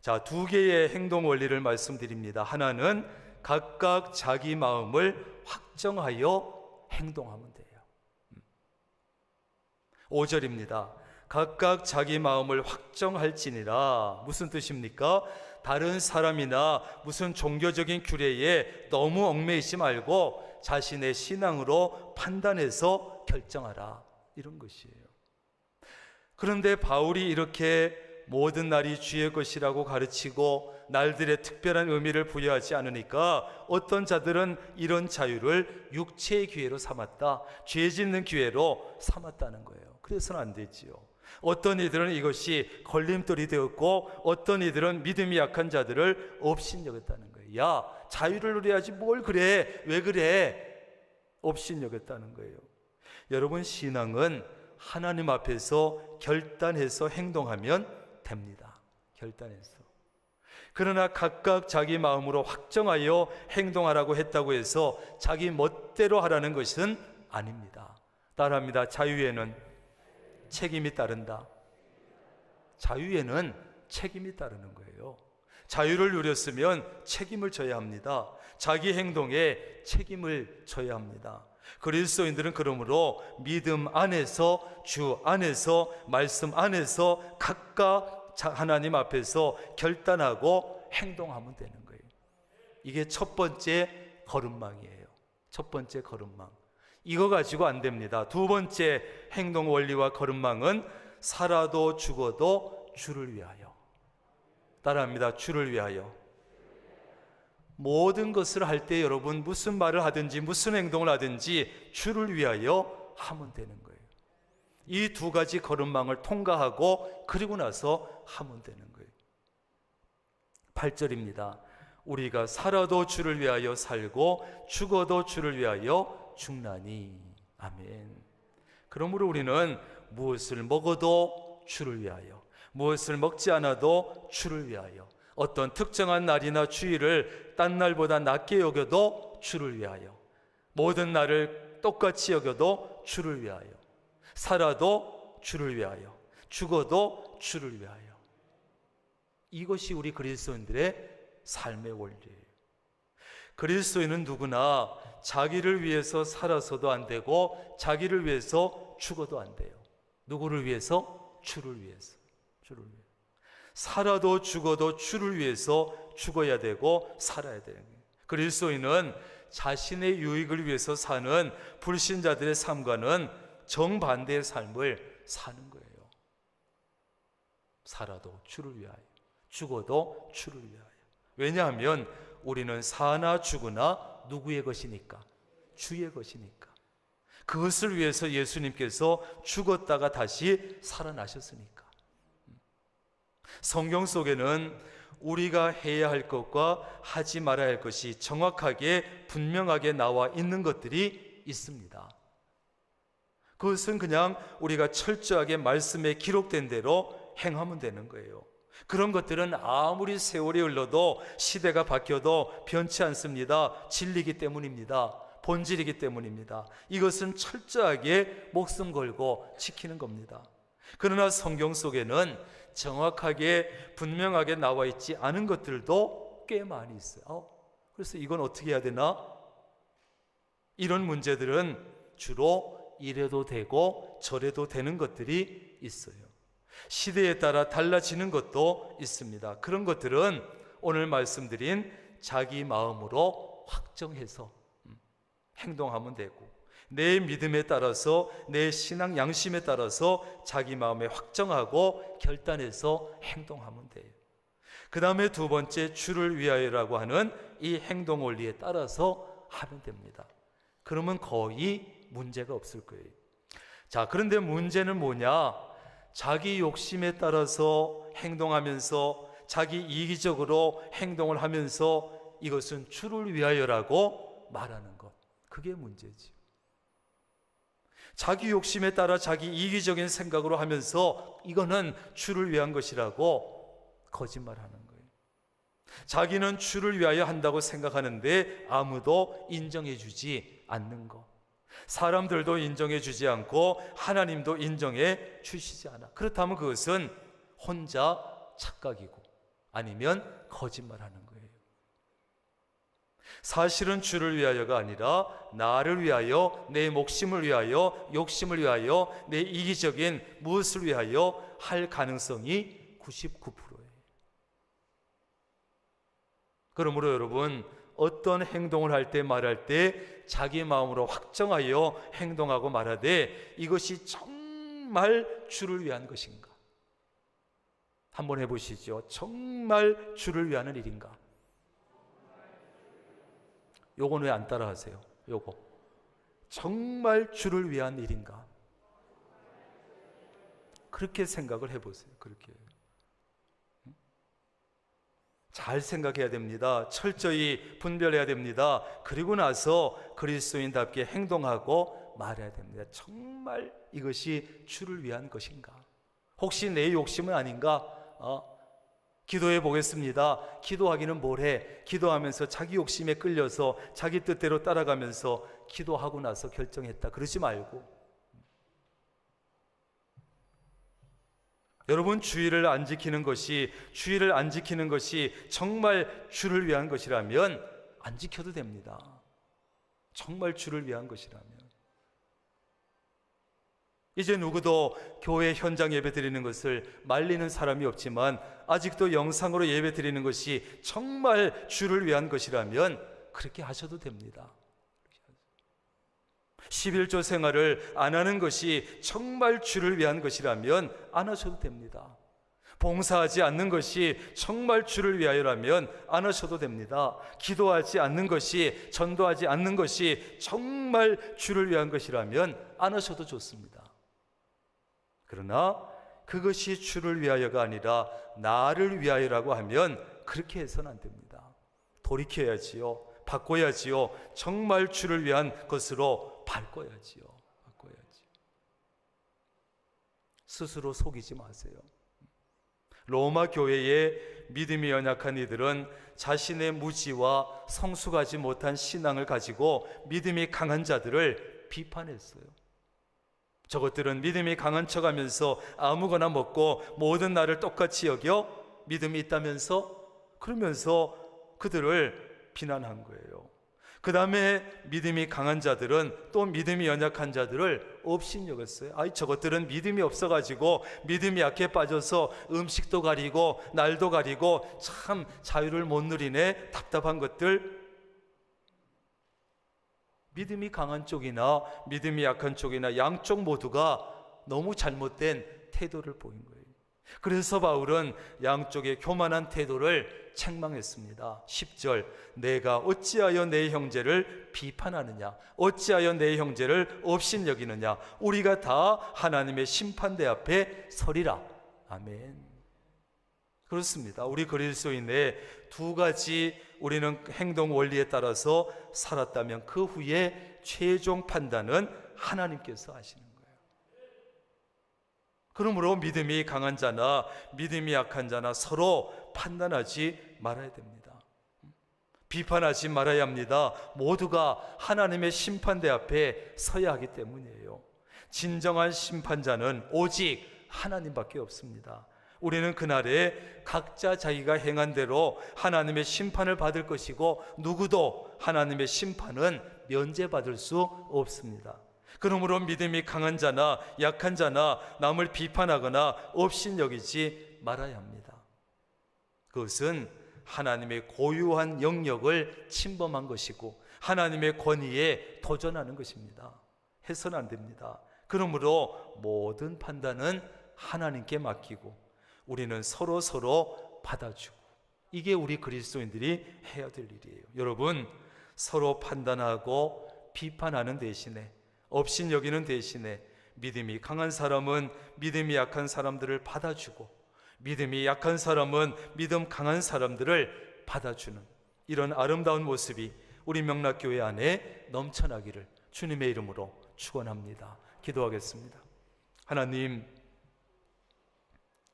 자, 두 개의 행동 원리를 말씀드립니다. 하나는 각각 자기 마음을 확정하여 행동하면 돼요. 5절입니다. 각각 자기 마음을 확정할지니라. 무슨 뜻입니까? 다른 사람이나 무슨 종교적인 규례에 너무 얽매이지 말고 자신의 신앙으로 판단해서 결정하라, 이런 것이에요. 그런데 바울이 이렇게 모든 날이 주의 것이라고 가르치고 날들의 특별한 의미를 부여하지 않으니까 어떤 자들은 이런 자유를 육체의 기회로 삼았다, 죄 짓는 기회로 삼았다는 거예요. 그래서는 안 되지요. 어떤 이들은 이것이 걸림돌이 되었고 어떤 이들은 믿음이 약한 자들을 업신여겼다는 거예요. 야, 자유를 누려야지 뭘 그래, 왜 그래, 업신여겼다는 거예요. 여러분, 신앙은 하나님 앞에서 결단해서 행동하면 됩니다. 결단해서. 그러나 각각 자기 마음으로 확정하여 행동하라고 했다고 해서 자기 멋대로 하라는 것은 아닙니다. 따라합니다. 자유에는 책임이 따른다. 자유에는 책임이 따르는 거예요. 자유를 누렸으면 책임을 져야 합니다. 자기 행동에 책임을 져야 합니다. 그리스도인들은 그러므로 믿음 안에서, 주 안에서, 말씀 안에서 각각 하나님 앞에서 결단하고 행동하면 되는 거예요. 이게 첫 번째 걸음망이에요. 첫 번째 걸음망. 이거 가지고 안 됩니다. 두 번째 행동 원리와 걸음망은 살아도 죽어도 주를 위하여. 따라합니다. 주를 위하여. 모든 것을 할 때 여러분 무슨 말을 하든지 무슨 행동을 하든지 주를 위하여 하면 되는 거예요. 이 두 가지 걸음망을 통과하고 그리고 나서 하면 되는 거예요. 8절입니다. 우리가 살아도 주를 위하여 살고 죽어도 주를 위하여 죽나니. 아멘. 그러므로 우리는 무엇을 먹어도 주를 위하여, 무엇을 먹지 않아도 주를 위하여, 어떤 특정한 날이나 주일을 딴 날보다 낮게 여겨도 주를 위하여, 모든 날을 똑같이 여겨도 주를 위하여, 살아도 주를 위하여, 죽어도 주를 위하여. 이것이 우리 그리스도인들의 삶의 원리예요. 그리스도인은 누구나 자기를 위해서 살아서도 안 되고 자기를 위해서 죽어도 안 돼요. 누구를 위해서? 주를 위해서. 주를 위해서. 살아도 죽어도 주를 위해서 죽어야 되고 살아야 돼요. 그리스도인은 자신의 유익을 위해서 사는 불신자들의 삶과는 정반대의 삶을 사는 거예요. 살아도 주를 위하여, 죽어도 주를 위하여. 왜냐하면 우리는 사나 죽으나 누구의 것이니까? 주의 것이니까. 그것을 위해서 예수님께서 죽었다가 다시 살아나셨으니까. 성경 속에는 우리가 해야 할 것과 하지 말아야 할 것이 정확하게 분명하게 나와 있는 것들이 있습니다. 그것은 그냥 우리가 철저하게 말씀에 기록된 대로 행하면 되는 거예요. 그런 것들은 아무리 세월이 흘러도 시대가 바뀌어도 변치 않습니다. 진리이기 때문입니다. 본질이기 때문입니다. 이것은 철저하게 목숨 걸고 지키는 겁니다. 그러나 성경 속에는 정확하게 분명하게 나와 있지 않은 것들도 꽤 많이 있어요. 그래서 이건 어떻게 해야 되나? 이런 문제들은 주로 이래도 되고 저래도 되는 것들이 있어요. 시대에 따라 달라지는 것도 있습니다. 그런 것들은 오늘 말씀드린 자기 마음으로 확정해서 행동하면 되고, 내 믿음에 따라서, 내 신앙 양심에 따라서 자기 마음에 확정하고 결단해서 행동하면 돼요. 그 다음에 두 번째, 주를 위하여라고 하는 이 행동 원리에 따라서 하면 됩니다. 그러면 거의 문제가 없을 거예요. 자, 그런데 문제는 뭐냐? 자기 욕심에 따라서 행동하면서 자기 이기적으로 행동을 하면서 이것은 주를 위하여라고 말하는 것, 그게 문제지. 자기 욕심에 따라 자기 이기적인 생각으로 하면서 이거는 주를 위한 것이라고 거짓말하는 거예요. 자기는 주를 위하여 한다고 생각하는데 아무도 인정해 주지 않는 것, 사람들도 인정해 주지 않고 하나님도 인정해 주시지 않아. 그렇다면 그것은 혼자 착각이고 아니면 거짓말하는 거예요. 사실은 주를 위하여가 아니라 나를 위하여, 내 목심을 위하여, 욕심을 위하여, 내 이기적인 무엇을 위하여 할 가능성이 99%예요. 그러므로 여러분, 어떤 행동을 할 때 말할 때 자기 마음으로 확정하여 행동하고 말하되 이것이 정말 주를 위한 것인가? 한번 해보시죠. 정말 주를 위하는 일인가? 요건 왜 안 따라 하세요? 요거 정말 주를 위한 일인가? 그렇게 생각을 해보세요. 그렇게 잘 생각해야 됩니다. 철저히 분별해야 됩니다. 그리고 나서 그리스도인답게 행동하고 말해야 됩니다. 정말 이것이 주를 위한 것인가? 혹시 내 욕심은 아닌가? 기도해 보겠습니다. 기도하기는 뭘 해? 기도하면서 자기 욕심에 끌려서 자기 뜻대로 따라가면서 기도하고 나서 결정했다. 그러지 말고 여러분, 주의를 안 지키는 것이 정말 주를 위한 것이라면 안 지켜도 됩니다. 정말 주를 위한 것이라면. 이제 누구도 교회 현장 예배 드리는 것을 말리는 사람이 없지만 아직도 영상으로 예배 드리는 것이 정말 주를 위한 것이라면 그렇게 하셔도 됩니다. 11조 생활을 안 하는 것이 정말 주를 위한 것이라면 안 하셔도 됩니다. 봉사하지 않는 것이 정말 주를 위하여라면 안 하셔도 됩니다. 기도하지 않는 것이, 전도하지 않는 것이 정말 주를 위한 것이라면 안 하셔도 좋습니다. 그러나 그것이 주를 위하여가 아니라 나를 위하여라고 하면 그렇게 해서는 안 됩니다. 돌이켜야지요. 바꿔야지요. 정말 주를 위한 것으로 바꿔야지요. 스스로 속이지 마세요. 로마 교회의 믿음이 연약한 이들은 자신의 무지와 성숙하지 못한 신앙을 가지고 믿음이 강한 자들을 비판했어요. 저것들은 믿음이 강한 척하면서 아무거나 먹고 모든 날을 똑같이 여겨 믿음이 있다면서, 그러면서 그들을 비난한 거예요. 그 다음에 믿음이 강한 자들은 또 믿음이 연약한 자들을 업신여겼어요. 아이, 저것들은 믿음이 없어가지고 믿음이 약해 빠져서 음식도 가리고 날도 가리고 참 자유를 못 누리네, 답답한 것들. 믿음이 강한 쪽이나 믿음이 약한 쪽이나 양쪽 모두가 너무 잘못된 태도를 보인 거예요. 그래서 바울은 양쪽의 교만한 태도를 책망했습니다. 10절, 내가 어찌하여 내 형제를 비판하느냐, 어찌하여 내 형제를 업신여기느냐, 우리가 다 하나님의 심판대 앞에 서리라. 아멘. 그렇습니다. 우리 그리스도인의 두 가지 우리는 행동 원리에 따라서 살았다면 그 후에 최종 판단은 하나님께서 하시는 거예요. 그러므로 믿음이 강한 자나 믿음이 약한 자나 서로 판단하지 말아야 됩니다. 비판하지 말아야 합니다. 모두가 하나님의 심판대 앞에 서야 하기 때문이에요. 진정한 심판자는 오직 하나님밖에 없습니다. 우리는 그날에 각자 자기가 행한 대로 하나님의 심판을 받을 것이고 누구도 하나님의 심판은 면제받을 수 없습니다. 그러므로 믿음이 강한 자나 약한 자나 남을 비판하거나 업신여기지 말아야 합니다. 그것은 하나님의 고유한 영역을 침범한 것이고 하나님의 권위에 도전하는 것입니다. 해서는 안 됩니다. 그러므로 모든 판단은 하나님께 맡기고 우리는 서로 받아주고, 이게 우리 그리스도인들이 해야 될 일이에요. 여러분, 서로 판단하고 비판하는 대신에, 업신여기는 대신에 믿음이 강한 사람은 믿음이 약한 사람들을 받아주고 믿음이 약한 사람은 믿음 강한 사람들을 받아주는 이런 아름다운 모습이 우리 명락교회 안에 넘쳐나기를 주님의 이름으로 축원합니다. 기도하겠습니다. 하나님,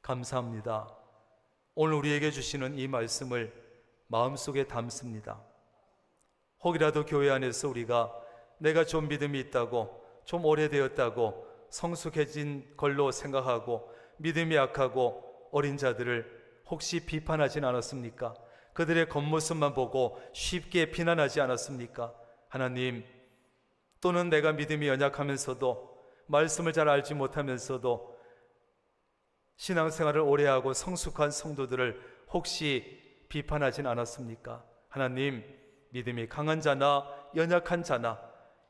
감사합니다. 오늘 우리에게 주시는 이 말씀을 마음속에 담습니다. 혹이라도 교회 안에서 우리가 내가 좀 믿음이 있다고, 좀 오래되었다고 성숙해진 걸로 생각하고 믿음이 약하고 어린 자들을 혹시 비판하진 않았습니까? 그들의 겉모습만 보고 쉽게 비난하지 않았습니까? 하나님, 또는 내가 믿음이 연약하면서도 말씀을 잘 알지 못하면서도 신앙생활을 오래하고 성숙한 성도들을 혹시 비판하진 않았습니까? 하나님, 믿음이 강한 자나 연약한 자나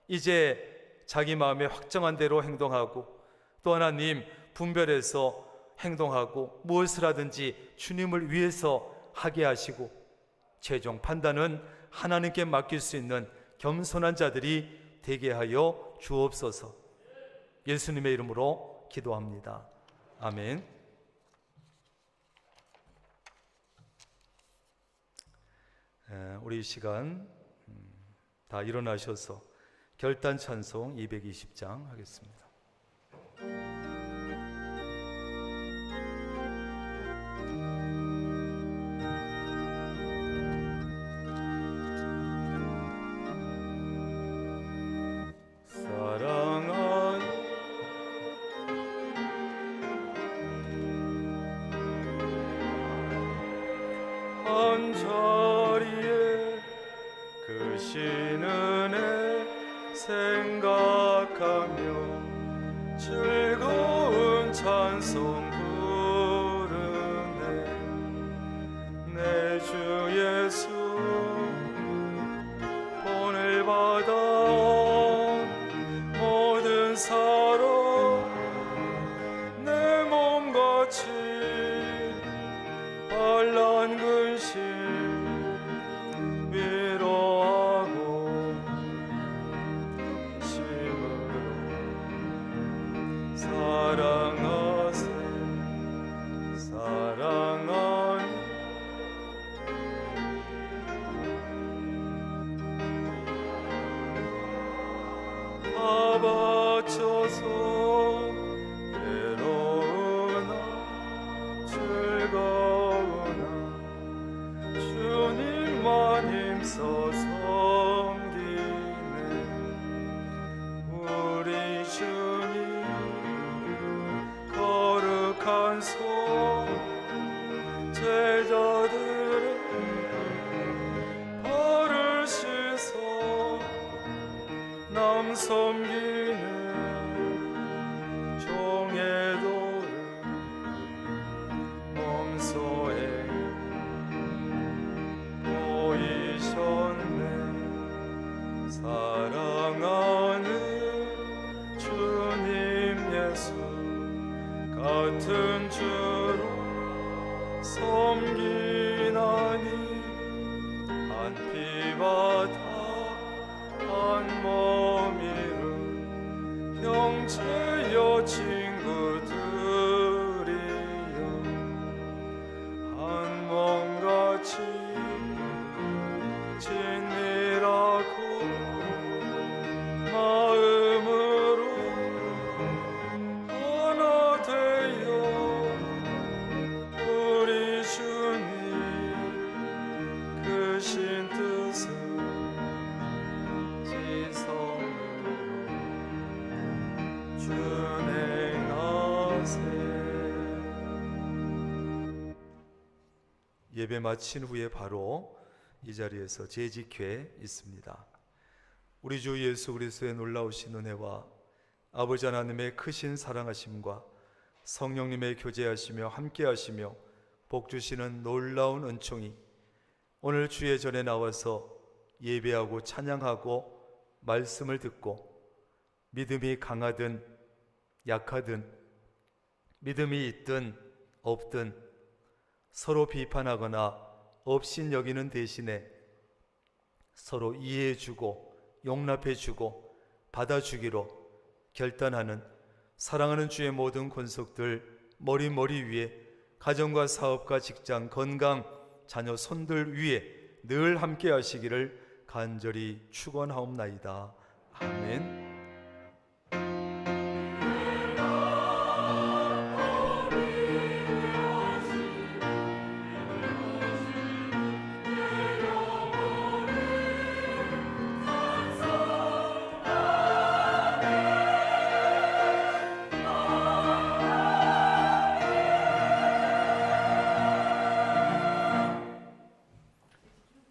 이제 자기 마음에 확정한 대로 행동하고, 또 하나님 분별해서 행동하고 무엇을 하든지 주님을 위해서 하게 하시고 최종 판단은 하나님께 맡길 수 있는 겸손한 자들이 되게 하여 주옵소서. 예수님의 이름으로 기도합니다. 아멘. 우리 이 시간 다 일어나셔서 결단 찬송 220장 하겠습니다. 한 자리에 크신 은혜 생각하며 즐거운 찬송 부르네. 내 주 예수 본을 받아 모든 사랑 내 몸같이 반란 근심 위로하고 심으로 사랑하세. 사랑하니 다 바쳐서 괴로우나 즐거우나 주님만 힘써 섬기네. 우리 주님 거룩한 손 제자들의 발을 씻어 남 섬기는 종의 도를 몸소에 보이셨네. 사랑하는 주님 예수 같은 주로 섬기나니 한 피바다 한 몸이룬 형제여 친구들이여 한 몸같이 친밀하고 마음으로 하나 되어 우리 주님 크신 뜻을 지성으로 준행하세. 예배 마친 후에 바로 이 자리에서 재직회 있습니다. 우리 주 예수 그리스도의 놀라우신 은혜와 아버지 하나님의 크신 사랑하심과 성령님의 교제하시며 함께하시며 복주시는 놀라운 은총이 오늘 주의 전에 나와서 예배하고 찬양하고 말씀을 듣고 믿음이 강하든 약하든 믿음이 있든 없든 서로 비판하거나 업신 여기는 대신에 서로 이해해주고 용납해주고 받아주기로 결단하는 사랑하는 주의 모든 권속들 머리 위에 가정과 사업과 직장 건강 자녀 손들 위에 늘 함께 하시기를 간절히 축원하옵나이다. 아멘.